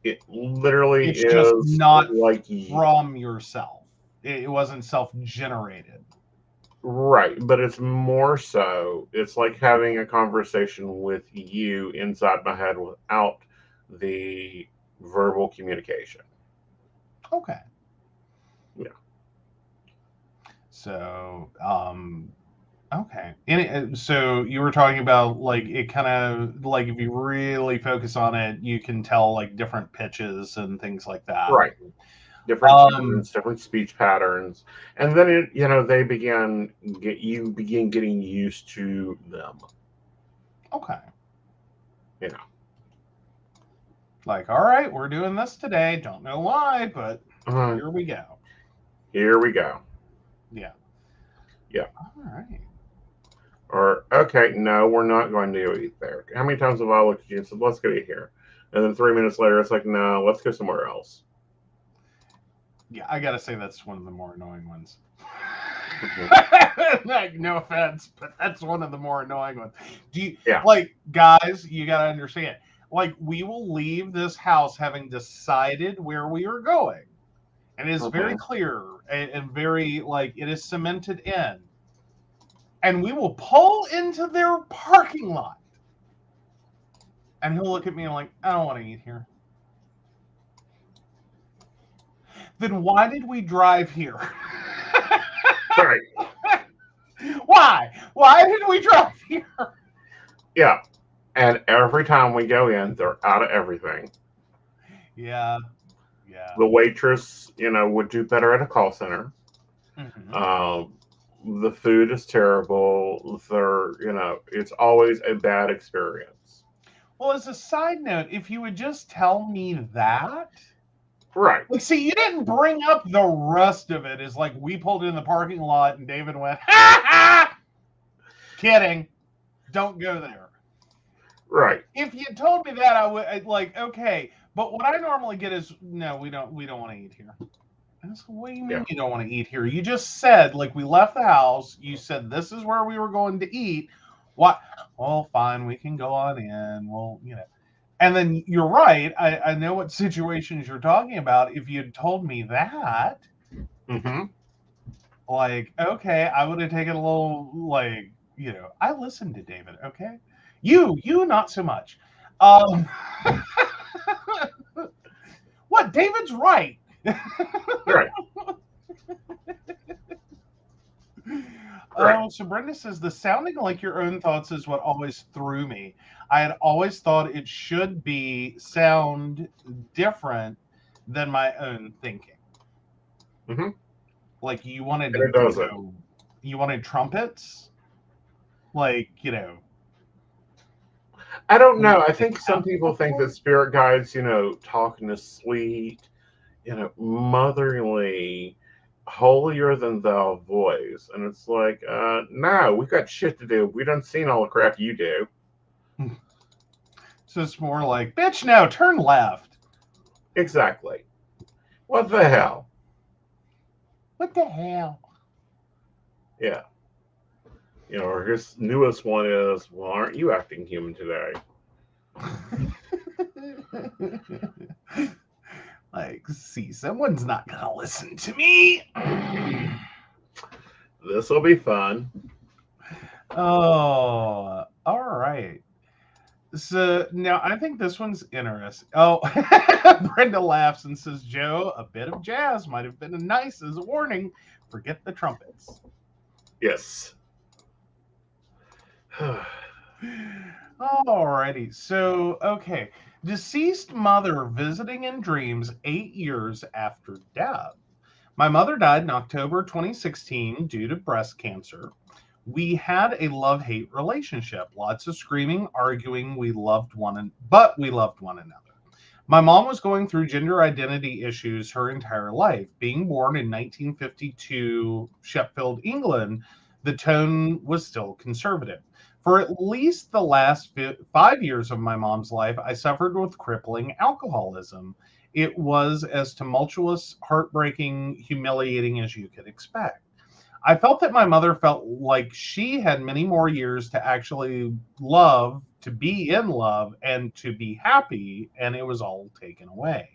It literally it's just not like from yourself. It wasn't self-generated. Right, but it's more so, it's like having a conversation with you inside my head without the verbal communication. Okay. Yeah. So, okay. So you were talking about, like, it kind of, like, if you really focus on it, you can tell, like, different pitches and things like that. Right. Different patterns, different speech patterns. And then, you begin getting used to them. Okay. Yeah. Like, all right, we're doing this today. Don't know why, but here we go. Here we go. Yeah. Yeah. All right. Or, okay, no, we're not going to eat there. How many times have I looked at you and said, let's go eat here? And then 3 minutes later, it's like, no, let's go somewhere else. Yeah, I gotta say that's one of the more annoying ones. Mm-hmm. Like, no offense, but that's one of the more annoying ones. Yeah. Like, guys, you gotta understand. Like, we will leave this house having decided where we are going. And it is very clear and very, like, it is cemented in. And we will pull into their parking lot. And he'll look at me and like, I don't want to eat here. Then why did we drive here? Right. Why? Why did we drive here? Yeah. And every time we go in, they're out of everything. Yeah. Yeah. The waitress, would do better at a call center. Mm-hmm. The food is terrible. It's always a bad experience. Well, as a side note, if you would just tell me that, Right. Like, see, you didn't bring up the rest of it. It's like we pulled in the parking lot and David went, ha ha! Kidding. Don't go there. Right. If you told me that, I would like, okay. But what I normally get is, no, we don't want to eat here. What do you mean you don't want to eat here? You just said, like, we left the house. You said this is where we were going to eat. What? Well, fine, we can go on in. Well, And then you're right. I know what situations you're talking about. If you had told me that, like, okay, I would have taken a little, like, I listened to David, okay? You not so much. What? David's right. Right. Oh, so Brenda says, the sounding like your own thoughts is what always threw me. I had always thought it should sound different than my own thinking. Like you wanted you wanted trumpets? Like, I don't know. I think some people think that spirit guides, talk in a sweet, motherly, holier than thou voice. And it's like, no, we've got shit to do. We done seen all the crap you do. So it's more like, bitch, no, turn left. Exactly. What the hell? What the hell? Yeah. Or his newest one is, well, aren't you acting human today? Like, see, someone's not gonna listen to me. This will be fun. Oh, all right. So now I think this one's interesting. Oh, Brenda laughs and says, Joe, a bit of jazz might have been nice as a warning. Forget the trumpets. Yes. Alrighty. So, okay. Deceased mother visiting in dreams 8 years after death. My mother died in October 2016 due to breast cancer. We had a love-hate relationship. Lots of screaming, arguing. But we loved one another. My mom was going through gender identity issues her entire life. Being born in 1952 Sheffield, England, the tone was still conservative. For at least the last 5 years of my mom's life, I suffered with crippling alcoholism. It was as tumultuous, heartbreaking, humiliating as you could expect. I felt that my mother felt like she had many more years to actually love, to be in love, and to be happy, and it was all taken away.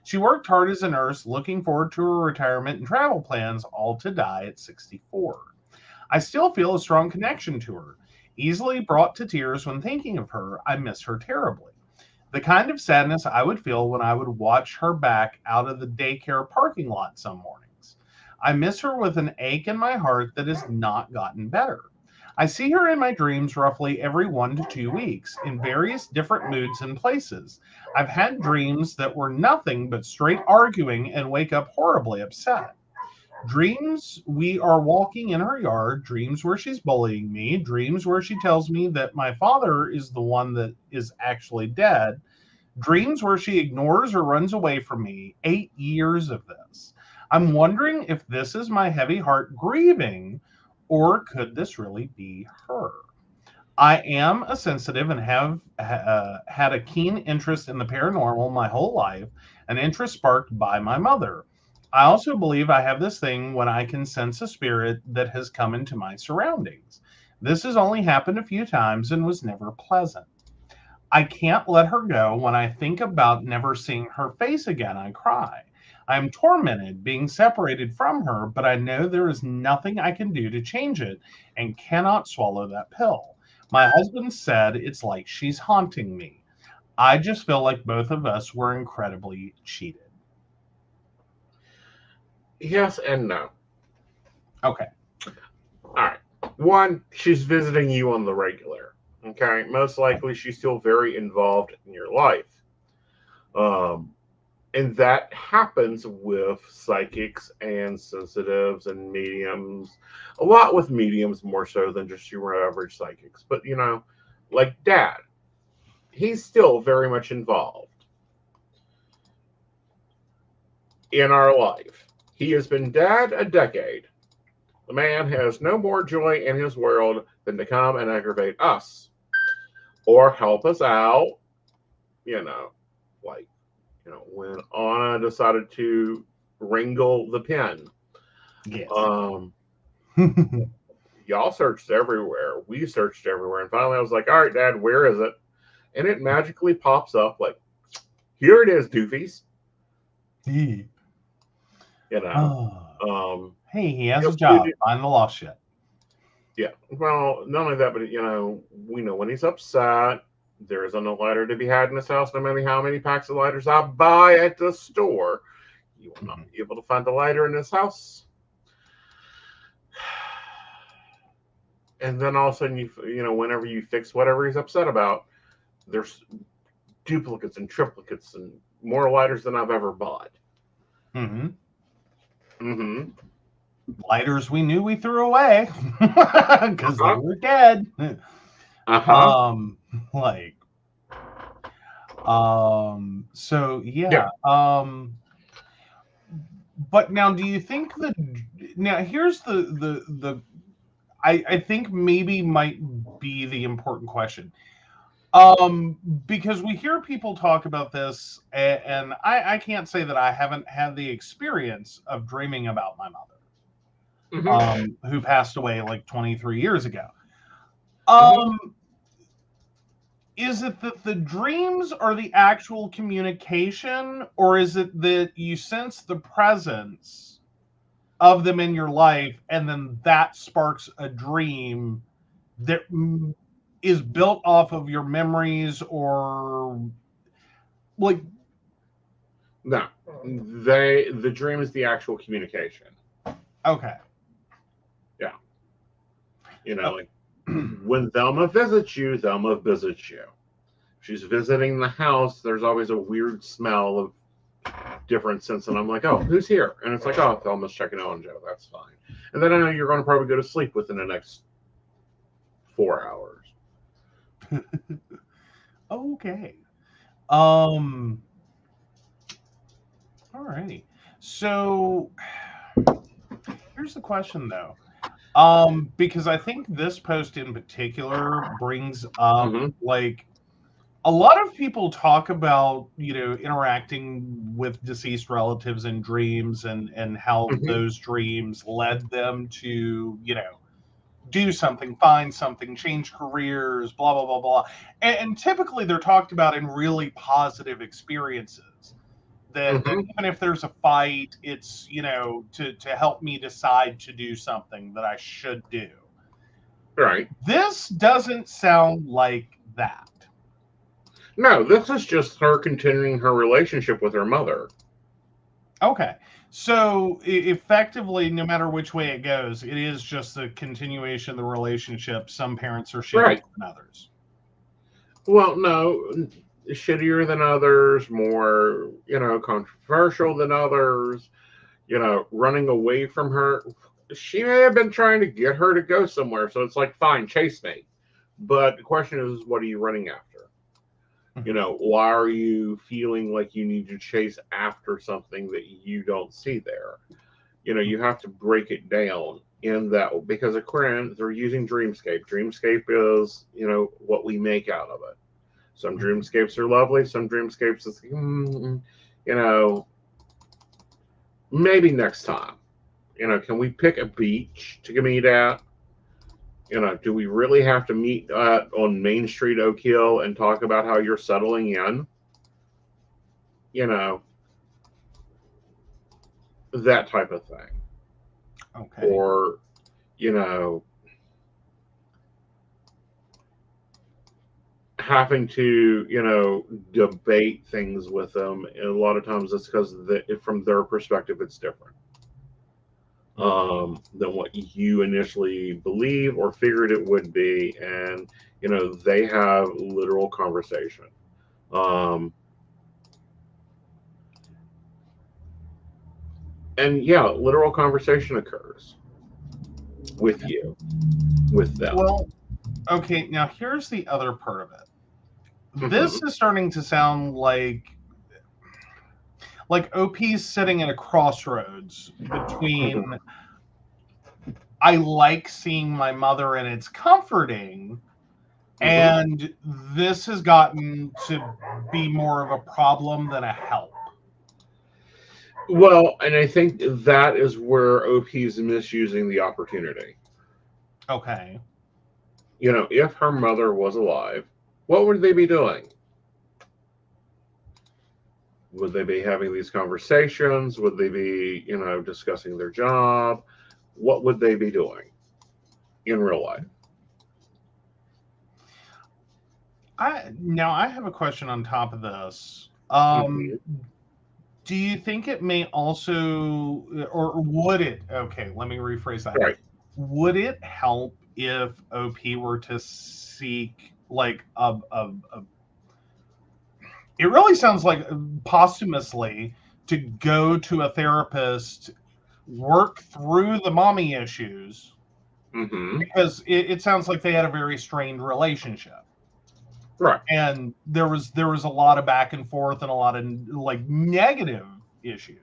She worked hard as a nurse, looking forward to her retirement and travel plans, all to die at 64. I still feel a strong connection to her. Easily brought to tears when thinking of her, I miss her terribly. The kind of sadness I would feel when I would watch her back out of the daycare parking lot some mornings. I miss her with an ache in my heart that has not gotten better. I see her in my dreams roughly every 1 to 2 weeks in various different moods and places. I've had dreams that were nothing but straight arguing and wake up horribly upset. Dreams we are walking in her yard, dreams where she's bullying me, dreams where she tells me that my father is the one that is actually dead, dreams where she ignores or runs away from me. 8 years of this. I'm wondering if this is my heavy heart grieving, or could this really be her? I am a sensitive and have had a keen interest in the paranormal my whole life, an interest sparked by my mother. I also believe I have this thing when I can sense a spirit that has come into my surroundings. This has only happened a few times and was never pleasant. I can't let her go. When I think about never seeing her face again, I cry. I am tormented being separated from her, but I know there is nothing I can do to change it and cannot swallow that pill. My husband said it's like she's haunting me. I just feel like both of us were incredibly cheated. Yes and no. Okay. All right. One, she's visiting you on the regular. Okay. Most likely she's still very involved in your life. And that happens with psychics and sensitives and mediums. A lot with mediums more so than just your average psychics. But, like Dad, he's still very much involved. in our life. He has been dead a decade. The man has no more joy in his world than to come and aggravate us or help us out. Like, when Anna decided to wrangle the pen. Yes. Y'all searched everywhere. We searched everywhere. And finally I was like, all right, Dad, where is it? And it magically pops up like, here it is, doofies. Hey, he has a job. Find the lost shit. Yeah. Well, not only that, but we know when he's upset, there isn't a lighter to be had in his house, no matter how many packs of lighters I buy at the store. You will not be able to find the lighter in his house. And then all of a sudden, whenever you fix whatever he's upset about, there's duplicates and triplicates and more lighters than I've ever bought. Lighters we knew we threw away because they were dead. So yeah. But now, do you think here's the I think maybe might be the important question. Because we hear people talk about this, and I can't say that I haven't had the experience of dreaming about my mother, who passed away like 23 years ago. Is it that the dreams are the actual communication, or is it that you sense the presence of them in your life, and then that sparks a dream that is built off of your memories, or like? No, the dream is the actual communication. Okay. Yeah. Like when Thelma visits you, Thelma visits you. She's visiting the house. There's always a weird smell of different scents, and I'm like, oh, who's here? And it's like, oh, Thelma's checking on Joe. That's fine. And then I know you're going to probably go to sleep within the next 4 hours. Okay. Alrighty. So here's the question though. Because I think this post in particular brings up like a lot of people talk about, interacting with deceased relatives in dreams and how those dreams led them to, do something, find something, change careers, blah, blah, blah, blah. And typically they're talked about in really positive experiences. That even if there's a fight, it's, to help me decide to do something that I should do. Right. This doesn't sound like that. No, this is just her continuing her relationship with her mother. Okay. So effectively, no matter which way it goes, it is just a continuation of the relationship. Some parents are shittier than others. Well, no, shittier than others, more, controversial than others, running away from her. She may have been trying to get her to go somewhere. So it's like, fine, chase me. But the question is, what are you running after? Why are you feeling like you need to chase after something that you don't see there? You have to break it down in that, because Aquarian, they're using Dreamscape. Dreamscape is, what we make out of it. Some dreamscapes are lovely. Some dreamscapes is, maybe next time. Can we pick a beach to meet at? Do we really have to meet on Main Street, Oak Hill, and talk about how you're settling in? That type of thing. Okay. Or, having to, debate things with them. And a lot of times it's because from their perspective, it's different than what you initially believe or figured it would be. And, they have literal conversation. And yeah, literal conversation occurs with you, with them. Well, okay, now here's the other part of it. This is starting to sound like like OP's sitting at a crossroads between I like seeing my mother and it's comforting, and this has gotten to be more of a problem than a help. Well, and I think that is where OP's misusing the opportunity. Okay. You know, if her mother was alive, what would they be doing? Would they be having these conversations? Would they be, you know, discussing their job? What would they be doing in real life? I have a question on top of this. Do you think it may also, or would it? Okay, let me rephrase that. Right. Would it help if OP were to seek like it really sounds like posthumously to go to a therapist, work through the mommy issues, because it sounds like they had a very strained relationship. Right. And there was a lot of back and forth and a lot of like negative issues.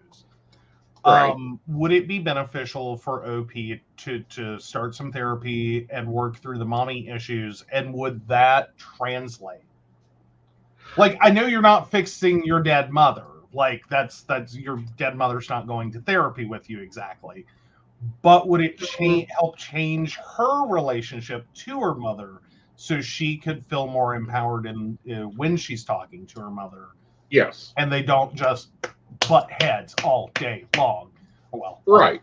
Right. Would it be beneficial for OP to start some therapy and work through the mommy issues? And would that translate? Like, I know you're not fixing your dead mother. Like, that's your dead mother's not going to therapy with you exactly. But would it help change her relationship to her mother so she could feel more empowered in when she's talking to her mother? Yes. And they don't just butt heads all day long. Well, right.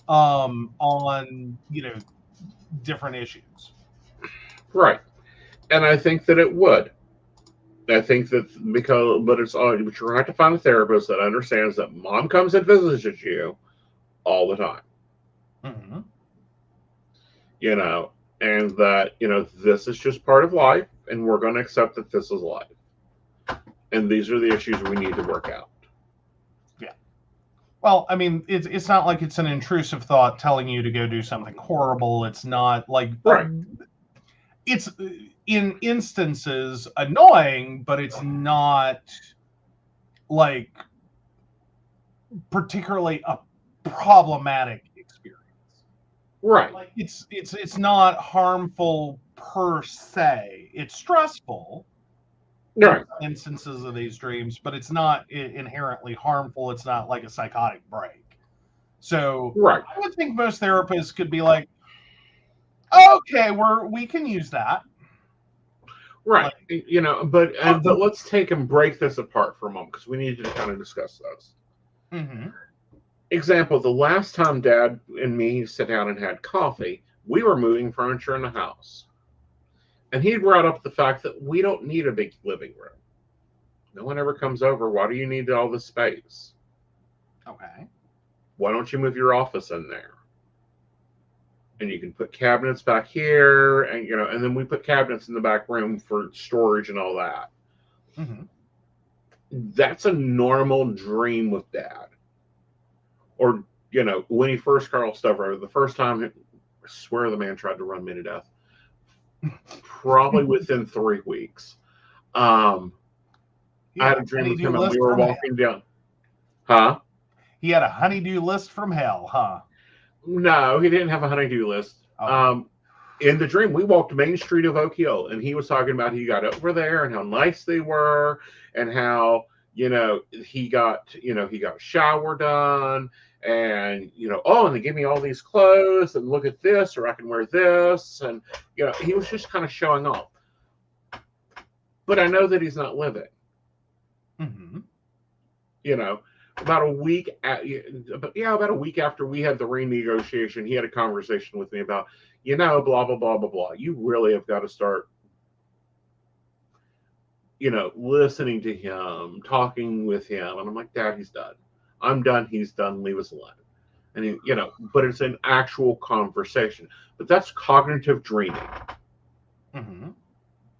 On, you know, different issues. Right. And I think that it would. I think that but you're going to have to find a therapist that understands that mom comes and visits you all the time. You know, and that, you know, this is just part of life, and we're going to accept that this is life. And these are the issues we need to work out. Yeah. Well, I mean, it's not like it's an intrusive thought telling you to go do something horrible. It's not like... Right. It's, in instances, annoying, but it's not, like, particularly a problematic experience. Right. Like, it's not harmful per se. It's stressful. Right. In instances of these dreams, but it's not inherently harmful. It's not like a psychotic break. So right. I would think most therapists could be like, okay, we can use that. Right. Like, you know, but let's take and break this apart for a moment, because we need to kind of discuss those. Example, the last time Dad and me sat down and had coffee, we were moving furniture in the house. And he brought up the fact that we don't need a big living room. No one ever comes over. Why do you need all this space? Okay. Why don't you move your office in there? And you can put cabinets back here, and, you know, and then we put cabinets in the back room for storage and all that. That's a normal dream with Dad. Or, you know, when he first got all stuff over, the first time, I swear the man tried to run me to death. Probably within 3 weeks. I had a dream with him, and we were walking down. Huh? He had a honeydew list from hell, huh? No, he didn't have a honeydew list. Oh. In the dream, we walked Main Street of Oak Hill, and he was talking about he got over there and how nice they were, and how, you know, he got a shower done, and, you know, oh, and they give me all these clothes, and look at this, or I can wear this, and, you know, he was just kind of showing off. But I know that he's not living. You know, about a week after we had the renegotiation, he had a conversation with me about, you know, blah, blah, blah, blah, blah. You really have got to start, you know, listening to him, talking with him. And I'm like, Dad, he's done. I'm done. He's done. Leave us alone. And, he, you know, but it's an actual conversation. But that's cognitive dreaming.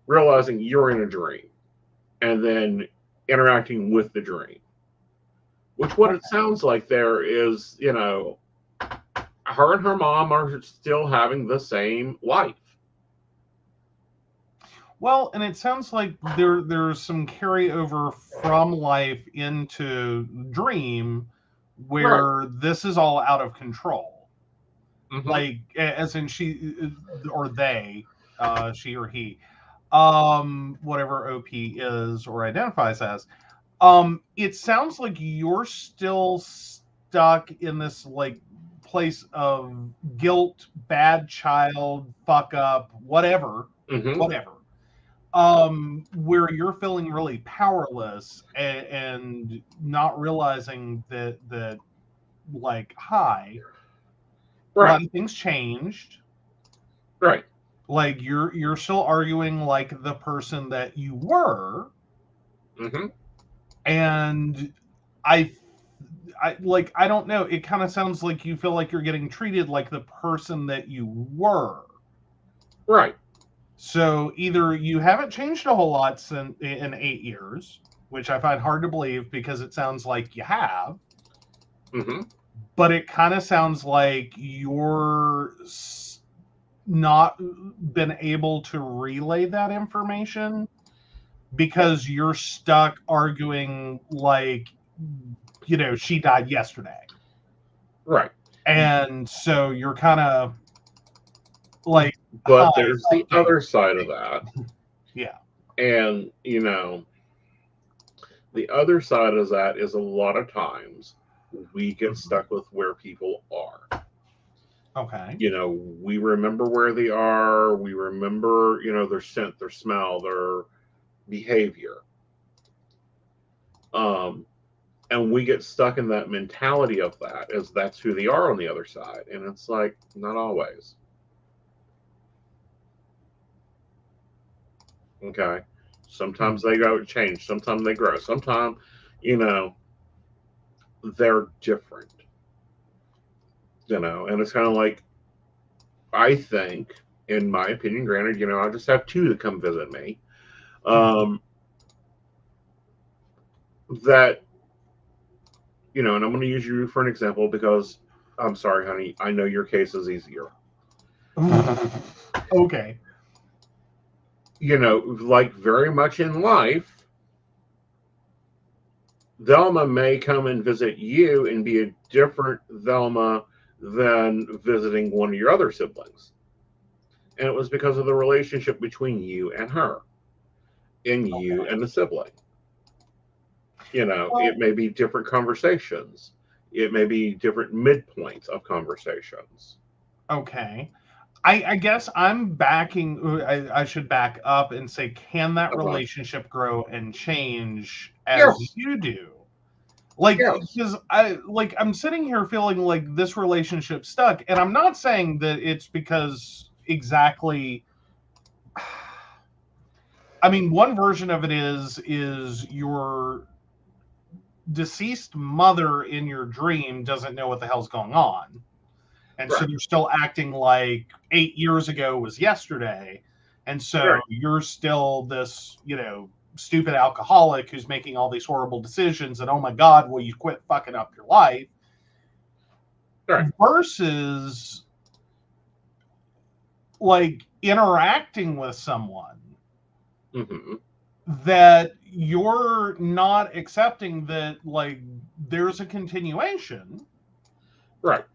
Realizing you're in a dream and then interacting with the dream. Which what it sounds like there is, you know, her and her mom are still having the same life. Well, and it sounds like there's some carryover from life into dream where this is all out of control. Mhm. Like, as in she or they, she or he, whatever OP is or identifies as. It sounds like you're still stuck in this like place of guilt, bad child, fuck up, whatever, Mhm. whatever. Where you're feeling really powerless and not realizing that like, hi, a lot Right. of things changed. Right. Like you're still arguing like the person that you were, Mhm. and I like, I don't know. It kind of sounds like you feel like you're getting treated like the person that you were. Right. So either you haven't changed a whole lot in 8 years, which I find hard to believe because it sounds like you have, Mhm. but it kind of sounds like you're not been able to relay that information because you're stuck arguing like, she died yesterday. Right. And so you're kind of like, But hi, there's the okay. other side of that. Yeah. And, the other side of that is a lot of times we get stuck with where people are. Okay. We remember where they are. We remember, their scent, their smell, their behavior. And we get stuck in that mentality of that as that's who they are on the other side. And it's like, not always. Okay. Sometimes they go change. Sometimes they grow. Sometimes, they're different. And it's kind of like, I think, in my opinion, granted, I just have two to come visit me. That, and I'm going to use you for an example because I'm sorry, honey, I know your case is easier. Okay. Like very much in life, Velma may come and visit you and be a different Velma than visiting one of your other siblings. And it was because of the relationship between you and her, and you and the sibling. It may be different conversations. It may be different midpoints of conversations. Okay. I guess I'm backing. I should back up and say, can that relationship grow and change as you do? Like, because I'm sitting here feeling like this relationship stuck, and I'm not saying that it's because exactly. I mean, one version of it is your deceased mother in your dream doesn't know what the hell's going on. And so they're still acting like 8 years ago was yesterday. And so you're still this, stupid alcoholic who's making all these horrible decisions. And oh my God, will you quit fucking up your life? Versus like interacting with someone that you're not accepting that like there's a continuation. Right.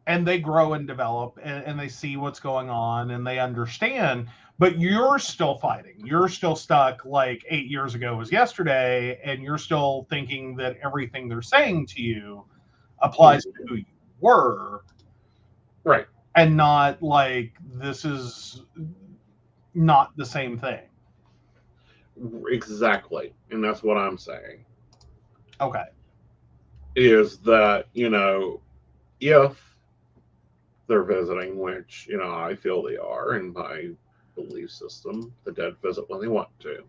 And they grow and develop and they see what's going on and they understand, but you're still fighting. You're still stuck like 8 years ago was yesterday, and you're still thinking that everything they're saying to you applies to who you were. Right. And not like this is not the same thing. Exactly. And that's what I'm saying. Okay. Is that, if they're visiting, which, I feel they are in my belief system, the dead visit when they want to.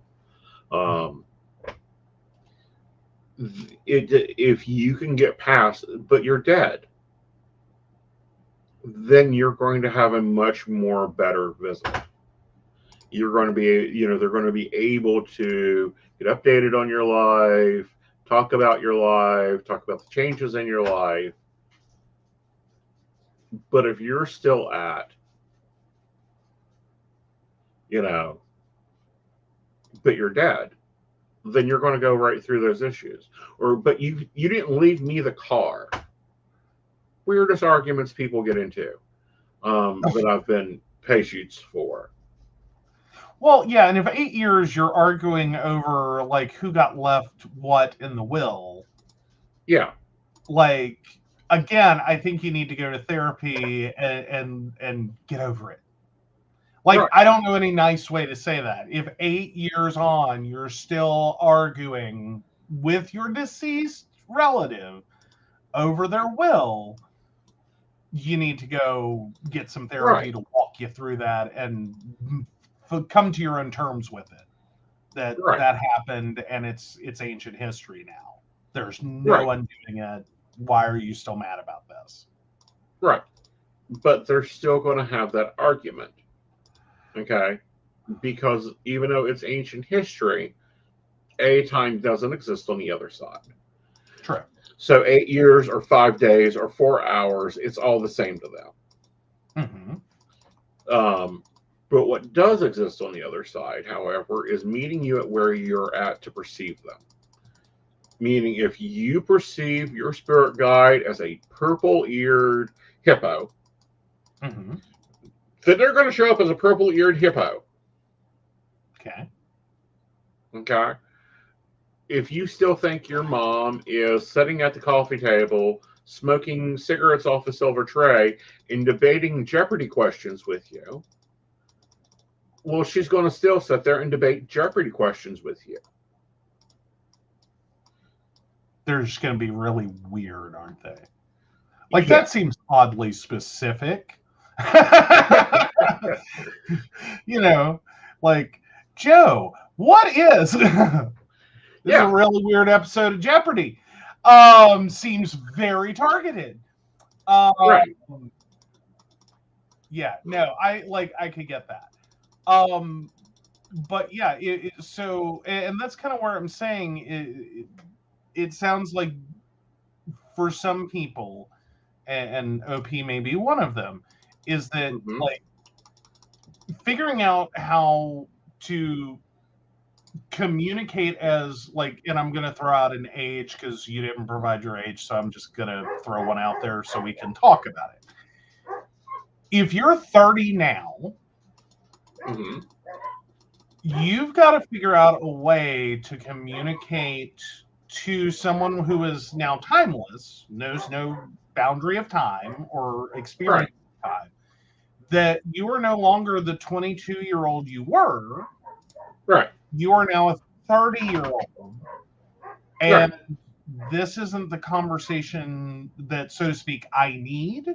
If you can get past, but you're dead, then you're going to have a much more better visit. You're going to be, they're going to be able to get updated on your life, talk about your life, talk about the changes in your life. But if you're still at, but you're dead, then you're going to go right through those issues. But you didn't leave me the car. Weirdest arguments people get into that I've been patients for. Well, yeah, and if 8 years you're arguing over like who got left what in the will, yeah, like again, I think you need to go to therapy and get over it. Like, right. I don't know any nice way to say that. If 8 years on you're still arguing with your deceased relative over their will, you need to go get some therapy to walk you through that and come to your own terms with it. That happened, and it's ancient history now. There's no undoing it. Why are you still mad about this? Right. But they're still going to have that argument. Okay? Because even though it's ancient history, time doesn't exist on the other side. True. So 8 years or 5 days or 4 hours, it's all the same to them. Mm-hmm. But what does exist on the other side, however, is meeting you at where you're at to perceive them. Meaning, if you perceive your spirit guide as a purple-eared hippo, mm-hmm. then they're going to show up as a purple-eared hippo. Okay? If you still think your mom is sitting at the coffee table, smoking cigarettes off a silver tray, and debating Jeopardy questions with you, well, she's going to still sit there and debate Jeopardy questions with you. They're just going to be really weird, aren't they? Like, that seems oddly specific. You know, like, Joe, what is... This is a really weird episode of Jeopardy. Seems very targeted. Right. Yeah, no, I could get that. But yeah, so, and that's kind of where I'm saying it sounds like for some people, and OP may be one of them, is that like figuring out how to communicate as like, and I'm going to throw out an age because you didn't provide your age, so I'm just going to throw one out there so we can talk about it. If you're 30 now, you've got to figure out a way to communicate to someone who is now timeless, knows no boundary of time or experience of time, that you are no longer the 22-year-old you were. Right. You are now a 30-year-old. And this isn't the conversation that, so to speak, I need.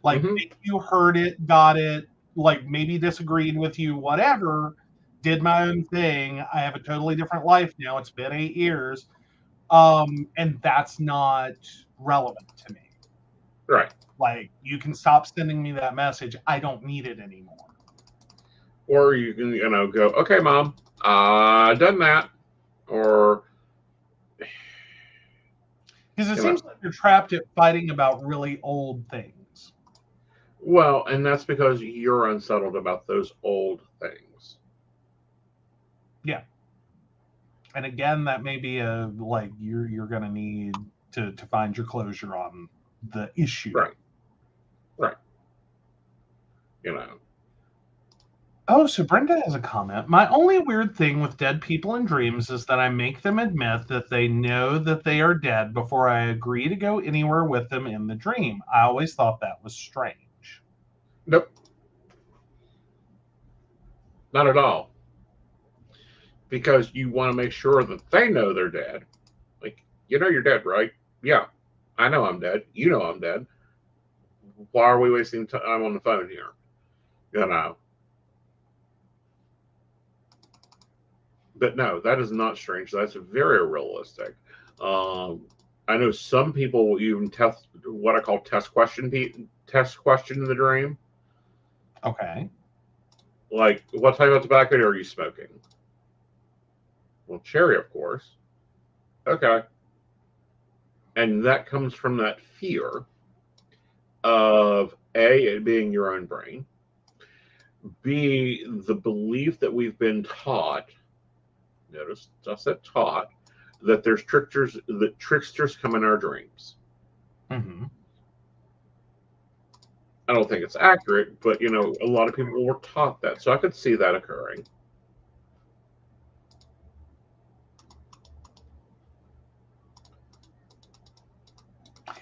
Like, if you heard it, got it, like maybe disagreed with you, whatever, did my own thing. I have a totally different life now. It's been 8 years. And that's not relevant to me. Right. Like, you can stop sending me that message. I don't need it anymore. Or you can, go, okay, Mom, done that. Or... Because it seems like you're trapped at fighting about really old things. Well, and that's because you're unsettled about those old things. Yeah. And again, that may be you're going to need to find your closure on the issue. Right. Oh, so Brenda has a comment. My only weird thing with dead people in dreams is that I make them admit that they know that they are dead before I agree to go anywhere with them in the dream. I always thought that was strange. Nope. Not at all. Because you want to make sure that they know they're dead. Like, you're dead, right? Yeah. I know I'm dead. You know I'm dead. Why are we wasting time on the phone here? But no, that is not strange. That's very realistic. I know some people will even test what I call test question in the dream. Okay. Like, what type of tobacco are you smoking? Well, cherry, of course. Okay. And that comes from that fear of A, it being your own brain, B, the belief that we've been taught notice I said taught, that there's tricksters come in our dreams. Mm-hmm. I don't think it's accurate, but a lot of people were taught that, so I could see that occurring.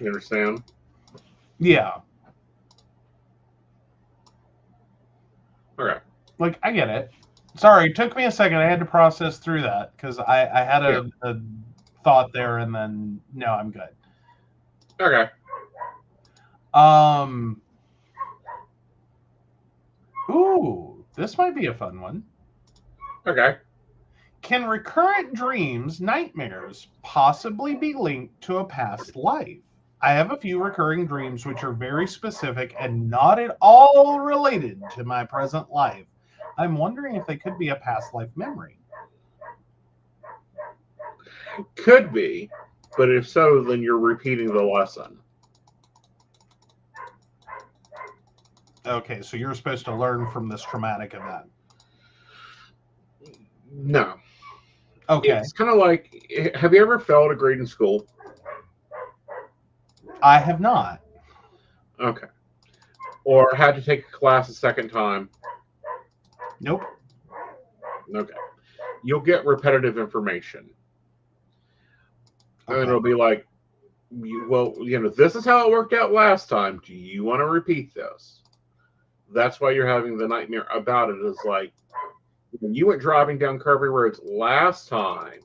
You understand? Yeah. Okay. Like, I get it. Sorry, it took me a second. I had to process through that because I had a thought there, and then no, I'm good. Okay. Ooh, this might be a fun one. Okay. Can recurrent dreams, nightmares, possibly be linked to a past life? I have a few recurring dreams which are very specific and not at all related to my present life. I'm wondering if they could be a past life memory. Could be, but if so, then you're repeating the lesson. Okay, so you're supposed to learn from this traumatic event. No. Okay. It's kind of like, have you ever failed a grade in school? I have not. Okay. Or had to take a class a second time? Nope. Okay. You'll get repetitive information. Okay. And it'll be like, well, this is how it worked out last time. Do you want to repeat this? That's why you're having the nightmare about it. Is like, when you went driving down curvy roads last time,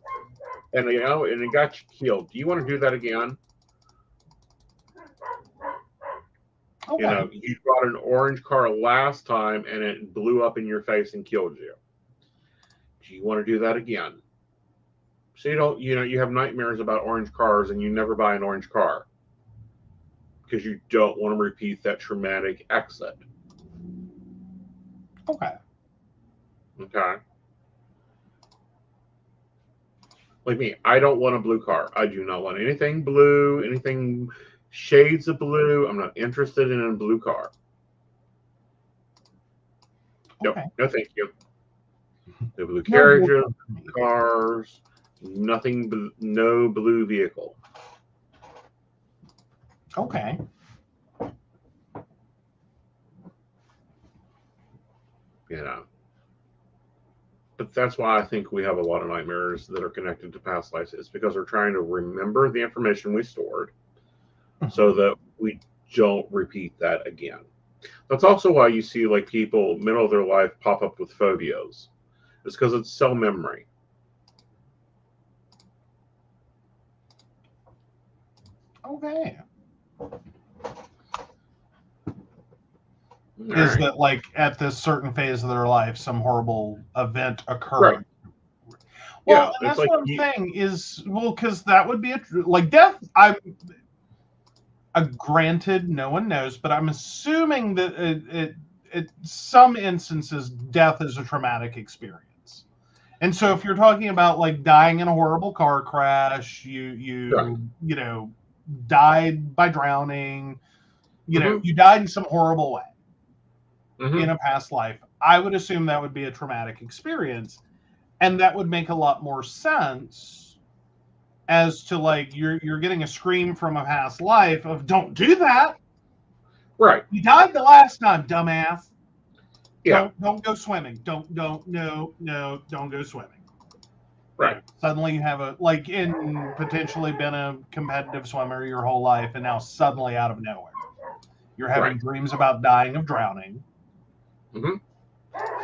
and and it got you killed. Do you want to do that again? Okay. You brought an orange car last time, and it blew up in your face and killed you. Do you want to do that again? So you have nightmares about orange cars, and you never buy an orange car because you don't want to repeat that traumatic exit. Okay. Okay. Like me, I don't want a blue car. I do not want anything blue, anything shades of blue. I'm not interested in a blue car. Okay. No, thank you. No blue carriages, cars, nothing, no blue vehicle. Okay. But that's why I think we have a lot of nightmares that are connected to past lives. It's because we're trying to remember the information we stored so that we don't repeat that again. That's also why you see like people middle of their life pop up with phobias. It's because it's cell memory. Okay. Is that like at this certain phase of their life, some horrible event occurring? Right. Well, and that's like what I'm saying is, because that would be like death. Granted, no one knows, but I'm assuming that it some instances, death is a traumatic experience. And so if you're talking about like dying in a horrible car crash, you died by drowning, you died in some horrible way. In a past life, I would assume that would be a traumatic experience, and that would make a lot more sense as to like you're getting a scream from a past life of don't do that. Right. You died the last time, dumbass. Yeah. Don't go swimming. Don't go swimming. Right. Suddenly you have potentially been a competitive swimmer your whole life, and now suddenly out of nowhere, you're having dreams about dying of drowning.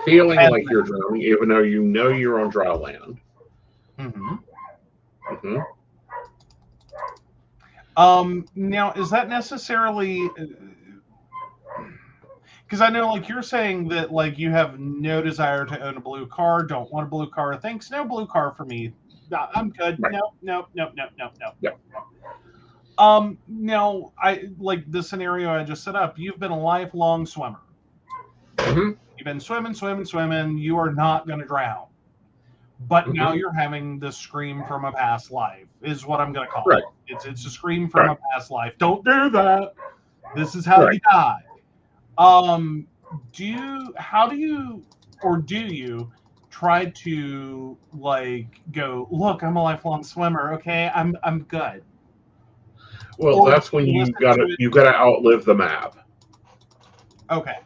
Feeling like you're drowning, even though you know you're on dry land. Now, is that necessarily? Because I know, like you're saying that, like you have no desire to own a blue car, don't want a blue car. Thanks, no blue car for me. I'm good. Right. No. Yeah. Now, I like the scenario I just set up. You've been a lifelong swimmer. You've been swimming. You are not going to drown. But now you're having the scream from a past life, is what I'm going to call it. It's a scream from a past life. Don't do that. This is how you die. Do you tried to like go, look, I'm a lifelong swimmer. Okay, I'm good. Well, Or that's when listen you gotta outlive the map. Okay.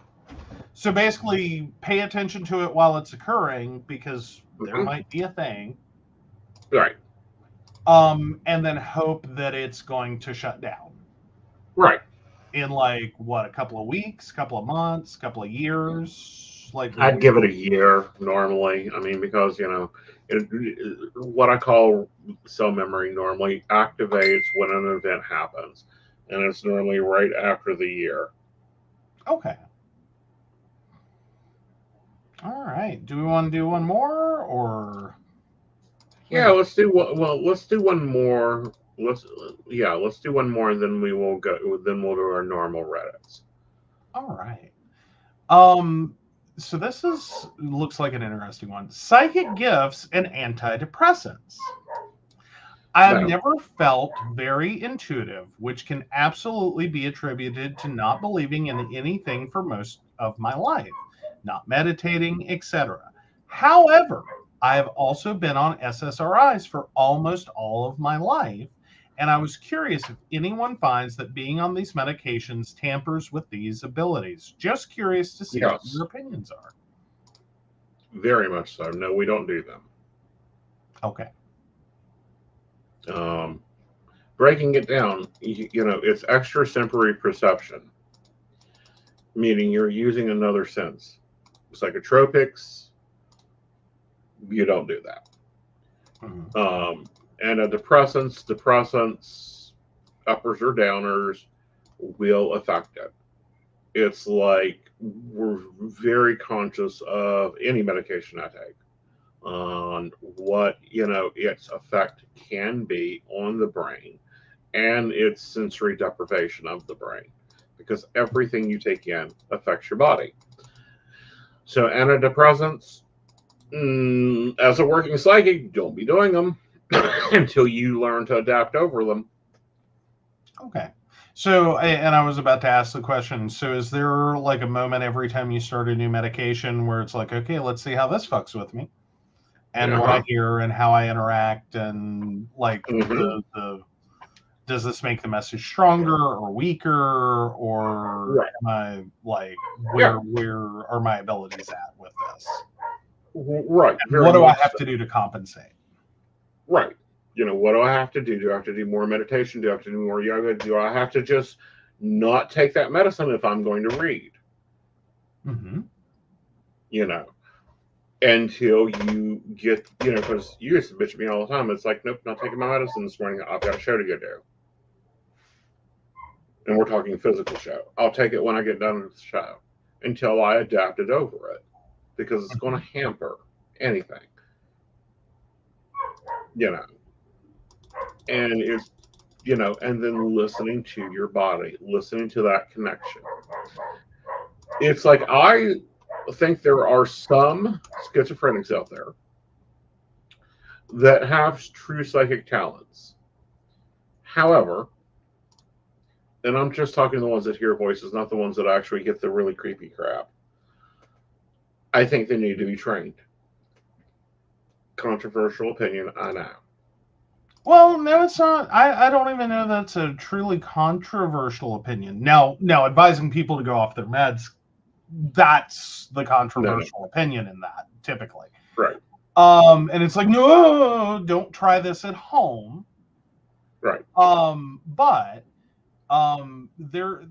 So basically, pay attention to it while it's occurring because there might be a thing. Right. And then hope that it's going to shut down. Right. In like what, a couple of weeks, couple of months, couple of years? Like I'd give it a year normally. I mean, because what I call cell memory normally activates when an event happens, and it's normally right after the year. Okay. All right. Do we want to do one more, or? Yeah, let's do one. Well, let's do one more. Let's do one more, and then we'll do our normal Reddits. All right. So this looks like an interesting one. Psychic gifts and antidepressants. I have never felt very intuitive, which can absolutely be attributed to not believing in anything for most of my life, not meditating, etc. However, I have also been on SSRIs for almost all of my life, and I was curious if anyone finds that being on these medications tampers with these abilities. Just curious to see what your opinions are. Very much so. No, we don't do them. Okay. Breaking it down, it's extrasensory perception, meaning you're using another sense. Psychotropics, you don't do that. Mm-hmm. Antidepressants, uppers or downers, will affect it. It's like we're very conscious of any medication I take on what its effect can be on the brain and its sensory deprivation of the brain, because everything you take in affects your body. So antidepressants, as a working psychic, don't be doing them until you learn to adapt over them. Okay. So, and I was about to ask the question, so is there like a moment every time you start a new medication where it's like, okay, let's see how this fucks with me and what I hear and how I interact, and like does this make the message stronger or weaker, or am I like, where are my abilities at with this? Right. What do I have to do to compensate? Right. What do I have to do? Do I have to do more meditation? Do I have to do more yoga? Do I have to just not take that medicine if I'm going to read? Mm-hmm. Until you get, because you used to bitch at me all the time. It's like, nope, not taking my medicine this morning. I've got a show to go do. And we're talking physical show. I'll take it when I get done with the show until I adapted over it, because it's going to hamper anything. And it's, and then listening to your body, listening to that connection. It's like, I think there are some schizophrenics out there that have true psychic talents. However, and I'm just talking to the ones that hear voices, not the ones that actually get the really creepy crap, I think they need to be trained. Controversial opinion, I know. Well, no, it's not. I don't even know that's a truly controversial opinion. Now, advising people to go off their meds, that's the controversial opinion in that, typically. Right. And it's like, no, don't try this at home. Right. But there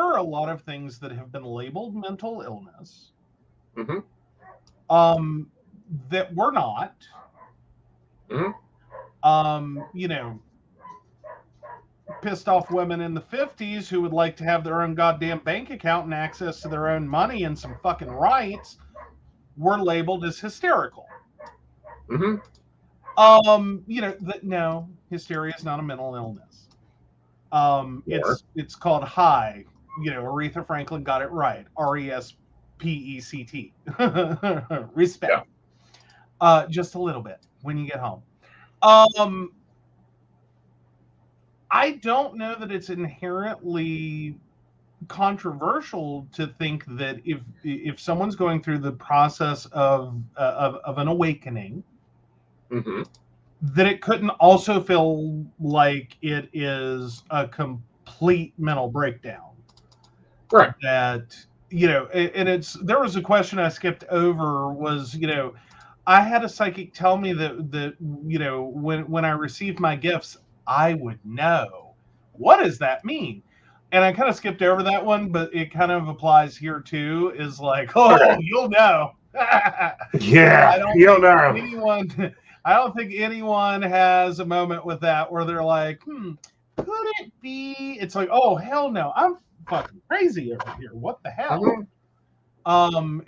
are a lot of things that have been labeled mental illness. Mm-hmm. That were not. Mm-hmm. Pissed off women in the 50s who would like to have their own goddamn bank account and access to their own money and some fucking rights were labeled as hysterical. Mm-hmm. No, hysteria is not a mental illness. It's called high. Aretha Franklin got it right. RESPECT. Respect. Yeah. Just a little bit when you get home. I don't know that it's inherently controversial to think that if someone's going through the process of an awakening, Mm-hmm. that it couldn't also feel like it is a complete mental breakdown. Right. That, you know, and there was a question I skipped over was, you know, I had a psychic tell me that you know, when I received my gifts, I would know. What does that mean? And I kind of skipped over that one, but it kind of applies here too. Is like, oh, Okay. you'll know. Yeah, you'll know. I don't think anyone has a moment with that where they're like, could it be? It's like, oh, hell no, I'm fucking crazy over here. What the hell?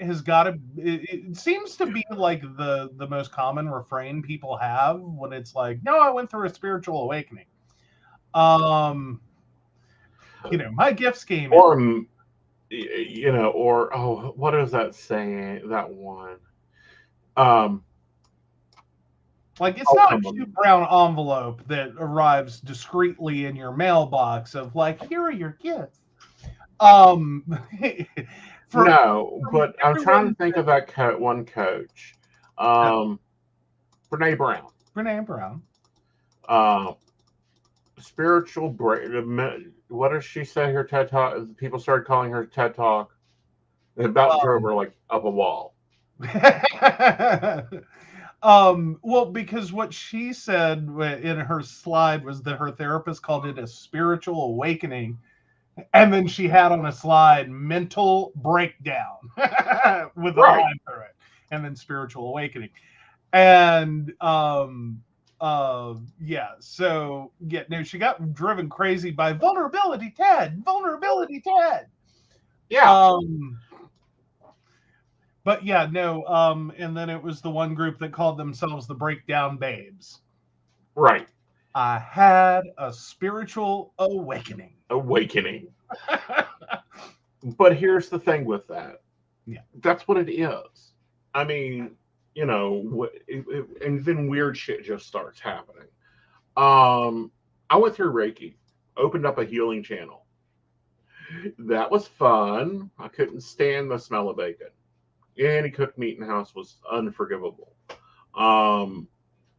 Has got to. It seems to be like the most common refrain people have when it's like, no, I went through a spiritual awakening. You know, my gifts came in. Or, you know, or, oh, what is that saying? That one. Like, it's not a cute brown envelope that arrives discreetly in your mailbox of like, here are your gifts. No, but I'm trying to think of that one coach. Brene Brown. Brene Brown. Spiritual break. What does she say? Her TED Talk. People started calling her TED Talk. It about drove her like up a wall. Well, because what she said in her slide was that her therapist called it a spiritual awakening, and then she had on a slide mental breakdown with a line through it, and then spiritual awakening. And yeah, so yeah, no, she got driven crazy by vulnerability, Ted. Yeah. But yeah, no, and then it was the one group that called themselves the Breakdown Babes. Right. I had a spiritual awakening. But here's the thing with that. Yeah. That's what it is. I mean, you know, and then weird shit just starts happening. I went through Reiki, opened up a healing channel. That was fun. I couldn't stand the smell of bacon. Any cooked meat in the house was unforgivable.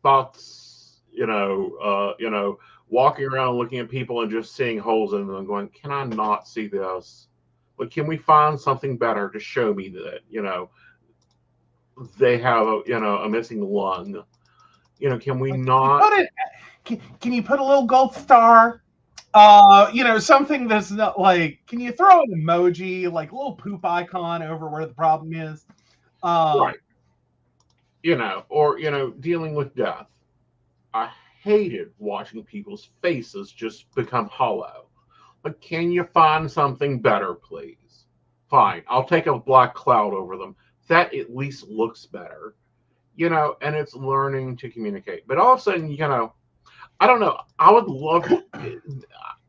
Thoughts, you know, walking around looking at people and just seeing holes in them and going, can I not see this? But can we find something better to show me that, you know, they have a missing lung? You know, can we not? Can you put a little gold star? You know, something that's not like, can you throw an emoji, like a little poop icon over where the problem is? Right. You know, or, you know, dealing with death. I hated watching people's faces just become hollow. But can you find something better, please? Fine. I'll take a black cloud over them. That at least looks better. You know, and it's learning to communicate. But all of a sudden, you know, I don't know. I would love,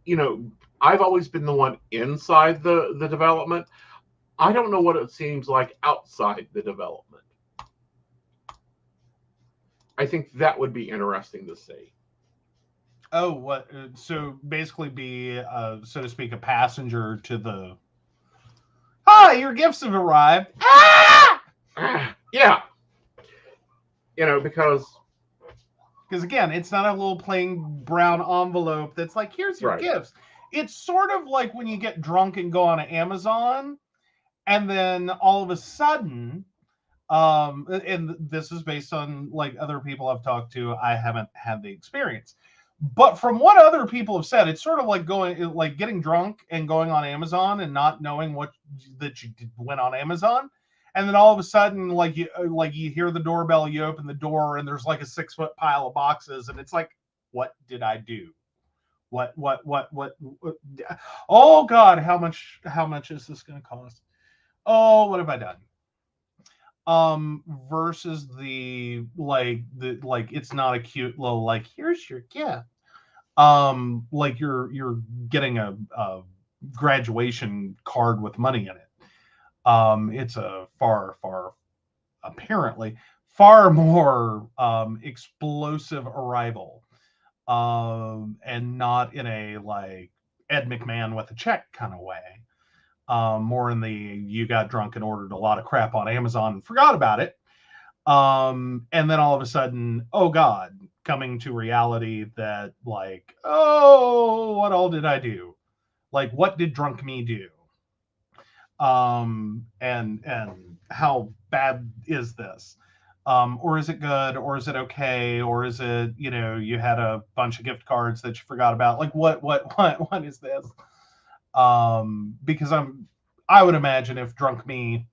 you know, I've always been the one inside the development. I don't know what it seems like outside the development. I think that would be interesting to see. Oh, what? So basically be, so to speak, a passenger to the, hi, your gifts have arrived. Yeah. You know, because again, it's not a little plain brown envelope that's like, here's your gifts. It's sort of like when you get drunk and go on Amazon, and then all of a sudden, and this is based on like other people I've talked to, I haven't had the experience, but from what other people have said, it's sort of like getting drunk and going on Amazon and not knowing that you went on Amazon. And then all of a sudden, like you hear the doorbell, you open the door, and there's like a 6-foot pile of boxes, and it's like, what did I do? What? Oh God, how much is this going to cost? Oh, what have I done? Versus the it's not a cute little like, here's your gift. Like you're getting a graduation card with money in it. It's a apparently far more explosive arrival, and not in a like Ed McMahon with a check kind of way. more in the you got drunk and ordered a lot of crap on Amazon and forgot about it. And then all of a sudden, oh God, coming to reality that like, oh, what all did I do? Like, what did drunk me do? And how bad is this? Or is it good? Or is it okay? Or is it, you had a bunch of gift cards that you forgot about? Like, what is this? Because I would imagine if drunk me,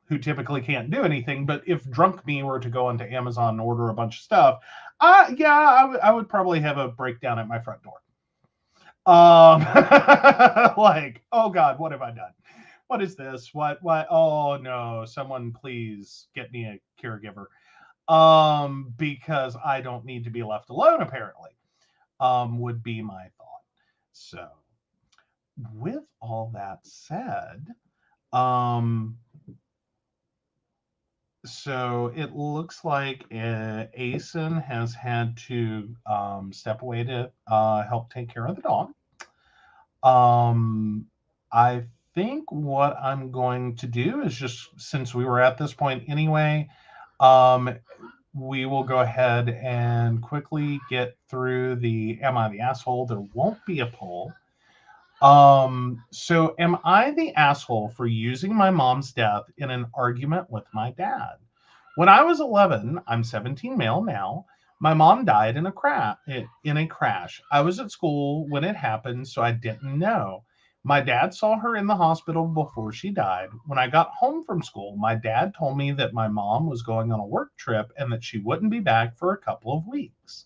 who typically can't do anything, but if drunk me were to go onto Amazon and order a bunch of stuff, I would probably have a breakdown at my front door. Like, oh God, what have I done? What is this? What? Oh no, someone please get me a caregiver. Because I don't need to be left alone, apparently, would be my thought. So with all that said, so it looks like Asen has had to step away to help take care of the dog. I think what I'm going to do is just, since we were at this point anyway, we will go ahead and quickly get through the Am I the Asshole? There won't be a poll. So am I the asshole for using my mom's death in an argument with my dad? When I was 11, I'm 17 male now. My mom died in a crash. I was at school when it happened, so I didn't know. My dad saw her in the hospital before she died. When I got home from school, my dad told me that my mom was going on a work trip and that she wouldn't be back for a couple of weeks.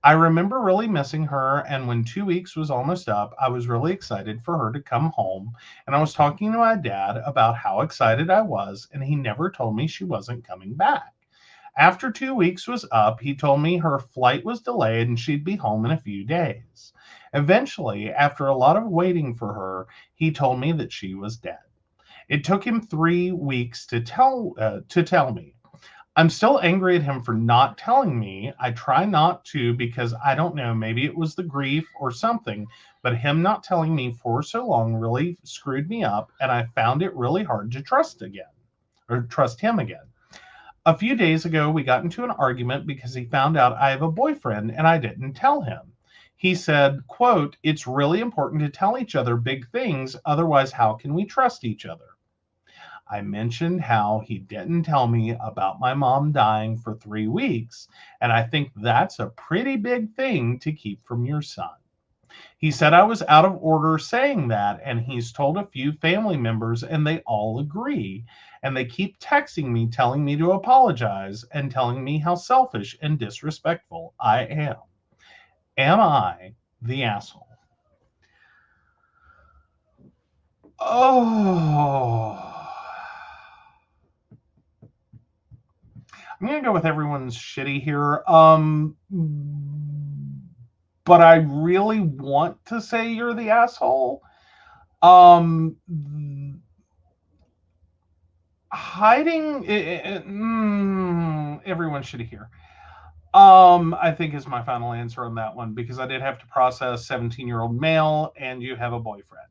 I remember really missing her, and when 2 weeks was almost up, I was really excited for her to come home, and I was talking to my dad about how excited I was, and he never told me she wasn't coming back. After 2 weeks was up, he told me her flight was delayed and she'd be home in a few days. Eventually, after a lot of waiting for her, he told me that she was dead. It took him 3 weeks to tell me. I'm still angry at him for not telling me. I try not to because I don't know, maybe it was the grief or something, but him not telling me for so long really screwed me up, and I found it really hard to trust him again. A few days ago, we got into an argument because he found out I have a boyfriend and I didn't tell him. He said, quote, "It's really important to tell each other big things, otherwise how can we trust each other?" I mentioned how he didn't tell me about my mom dying for 3 weeks, and I think that's a pretty big thing to keep from your son. He said I was out of order saying that, and he's told a few family members, and they all agree. And they keep texting me, telling me to apologize, and telling me how selfish and disrespectful I am. Am I the asshole? Oh. I'm going to go with everyone's shitty here. But I really want to say you're the asshole. Hiding, everyone should hear. I think is my final answer on that one, because I did have to process 17-year-old male and you have a boyfriend.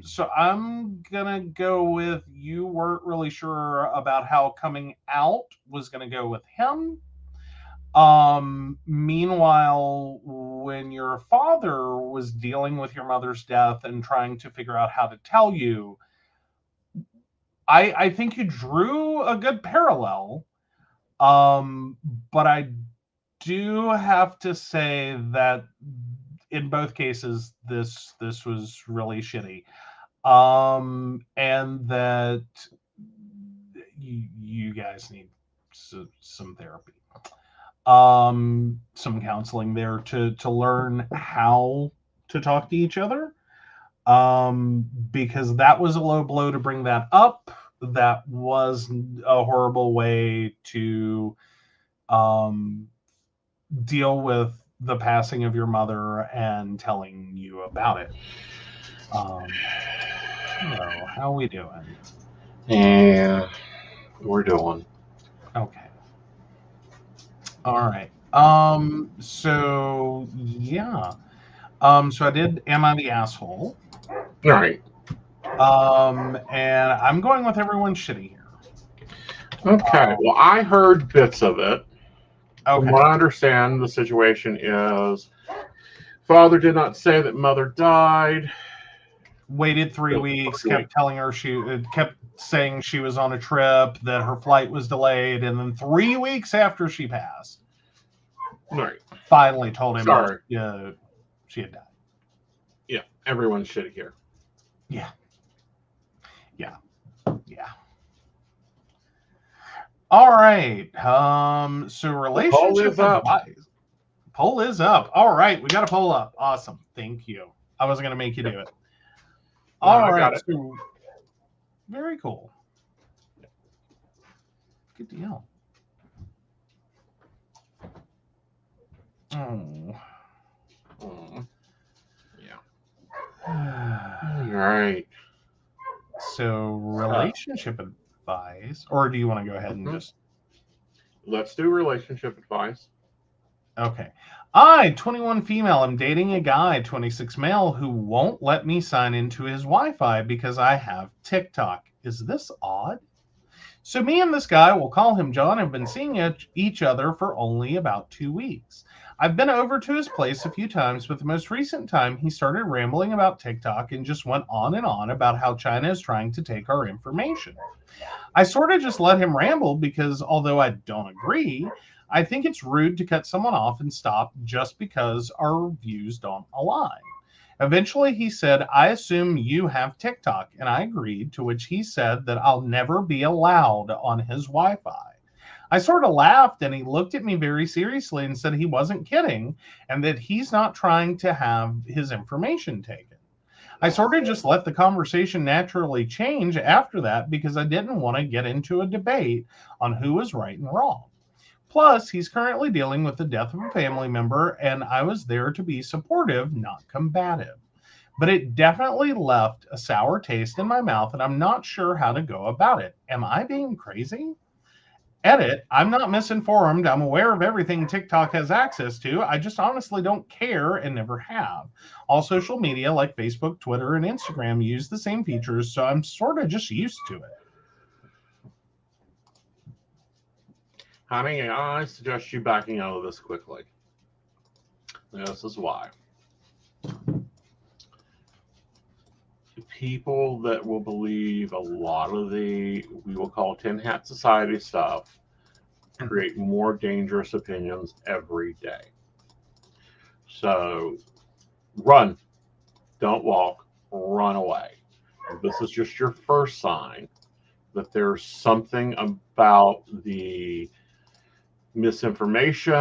So I'm gonna go with you weren't really sure about how coming out was gonna go with him. Meanwhile, when your father was dealing with your mother's death and trying to figure out how to tell you, I think you drew a good parallel. But I do have to say that in both cases, this was really shitty. And that you guys need some therapy. Some counseling there to learn how to talk to each other. Because that was a low blow to bring that up. That was a horrible way to deal with the passing of your mother and telling you about it. So, how are we doing? Yeah, we're doing. Okay. All right. So yeah. So I did Am I the Asshole? All right. And I'm going with everyone's shitty here. Okay. Well, I heard bits of it. From Okay. what I understand, the situation is father did not say that mother died. Waited 3 Oh, weeks, okay. kept telling her kept saying she was on a trip, that her flight was delayed, and then 3 weeks after she passed, Right. finally told him Sorry. that she had died. Yeah. Everyone's shitty here. Yeah. All right. So relationship advice. Poll is up. All right, we got a poll up. Awesome. Thank you. I wasn't gonna make you do it. All I right. got it. So, very cool. Good deal. Oh. Yeah. All right. So relationship advice, or do you want to go ahead and just? Let's do relationship advice. Okay. I, 21 female, am dating a guy, 26 male, who won't let me sign into his Wi-Fi because I have TikTok. Is this odd? So me and this guy, we'll call him John, have been seeing each other for only about 2 weeks. I've been over to his place a few times, but the most recent time he started rambling about TikTok and just went on and on about how China is trying to take our information. I sort of just let him ramble because although I don't agree, I think it's rude to cut someone off and stop just because our views don't align. Eventually, he said, I assume you have TikTok, and I agreed, to which he said that I'll never be allowed on his Wi-Fi. I sort of laughed, and he looked at me very seriously and said he wasn't kidding, and that he's not trying to have his information taken. I sort of just let the conversation naturally change after that because I didn't want to get into a debate on who was right and wrong. Plus, he's currently dealing with the death of a family member, and I was there to be supportive, not combative. But it definitely left a sour taste in my mouth, and I'm not sure how to go about it. Am I being crazy? Edit, I'm not misinformed. I'm aware of everything TikTok has access to. I just honestly don't care and never have. All social media like Facebook, Twitter, and Instagram use the same features, so I'm sort of just used to it. Honey, I suggest you backing out of this quickly. This is why. People that will believe a lot of the, we will call tin hat society stuff, create more dangerous opinions every day. So run, don't walk, run away. This is just your first sign that there's something about the misinformation,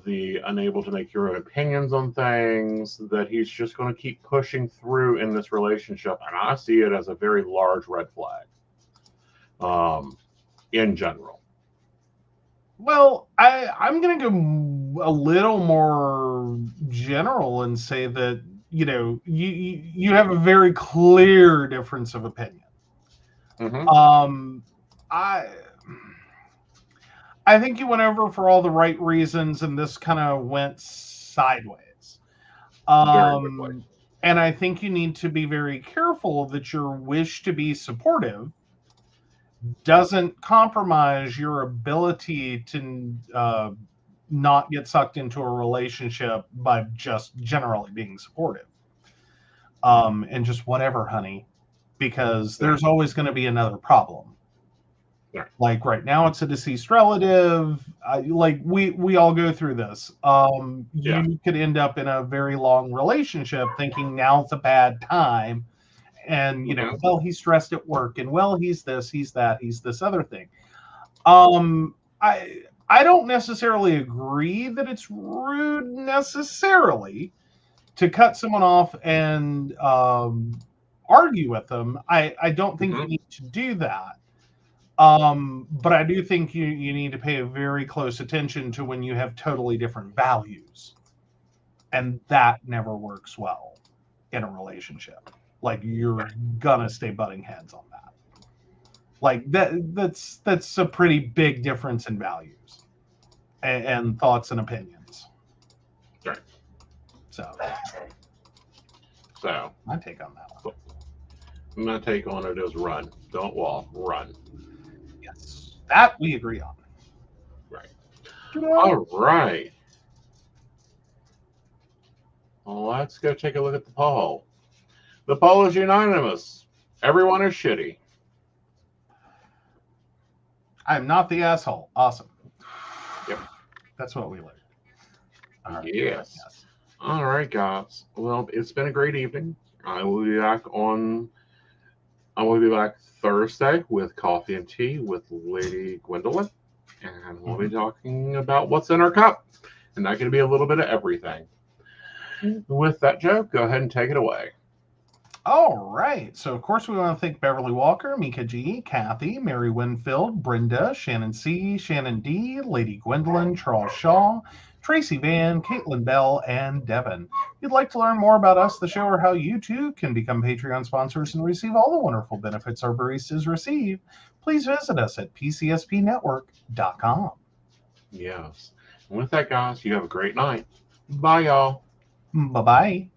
the unable to make your own opinions on things, that he's just going to keep pushing through in this relationship. And I see it as a very large red flag in general. Well, I'm going to go a little more general and say that, you have a very clear difference of opinion. Mm-hmm. I think you went over for all the right reasons, and this kind of went sideways. And I think you need to be very careful that your wish to be supportive doesn't compromise your ability to not get sucked into a relationship by just generally being supportive. And just whatever, honey, because there's always going to be another problem. Like right now, it's a deceased relative. We all go through this. You could end up in a very long relationship thinking now's a bad time. And, well, he's stressed at work, and well, he's this, he's that, he's this other thing. I don't necessarily agree that it's rude necessarily to cut someone off and argue with them. I don't think you need to do that. But I do think you need to pay very close attention to when you have totally different values. And that never works well in a relationship. Like, you're gonna stay butting heads on that. Like, that's a pretty big difference in values and thoughts and opinions. Right. So So My take on that one. my take on it is run. Don't walk, run. Yes. That we agree on. Right. Ta-da. All right. Well, let's go take a look at the poll. The poll is unanimous. Everyone is shitty. I'm not the asshole. Awesome. Yep. That's what we learned. All right. Yes. All right, guys. Well, it's been a great evening. I will be back Thursday with Coffee and Tea with Lady Gwendolyn. And we'll be talking about what's in our cup. And that can be a little bit of everything. With that, Joe, go ahead and take it away. All right. So, of course, we want to thank Beverly Walker, Mika G, Kathy, Mary Winfield, Brenda, Shannon C, Shannon D, Lady Gwendolyn, Charles Shaw, Tracy Van, Caitlin Bell, and Devin. If you'd like to learn more about us, the show, or how you too can become Patreon sponsors and receive all the wonderful benefits our baristas receive, please visit us at pcspnetwork.com. Yes. And with that, guys, you have a great night. Bye, y'all. Bye-bye.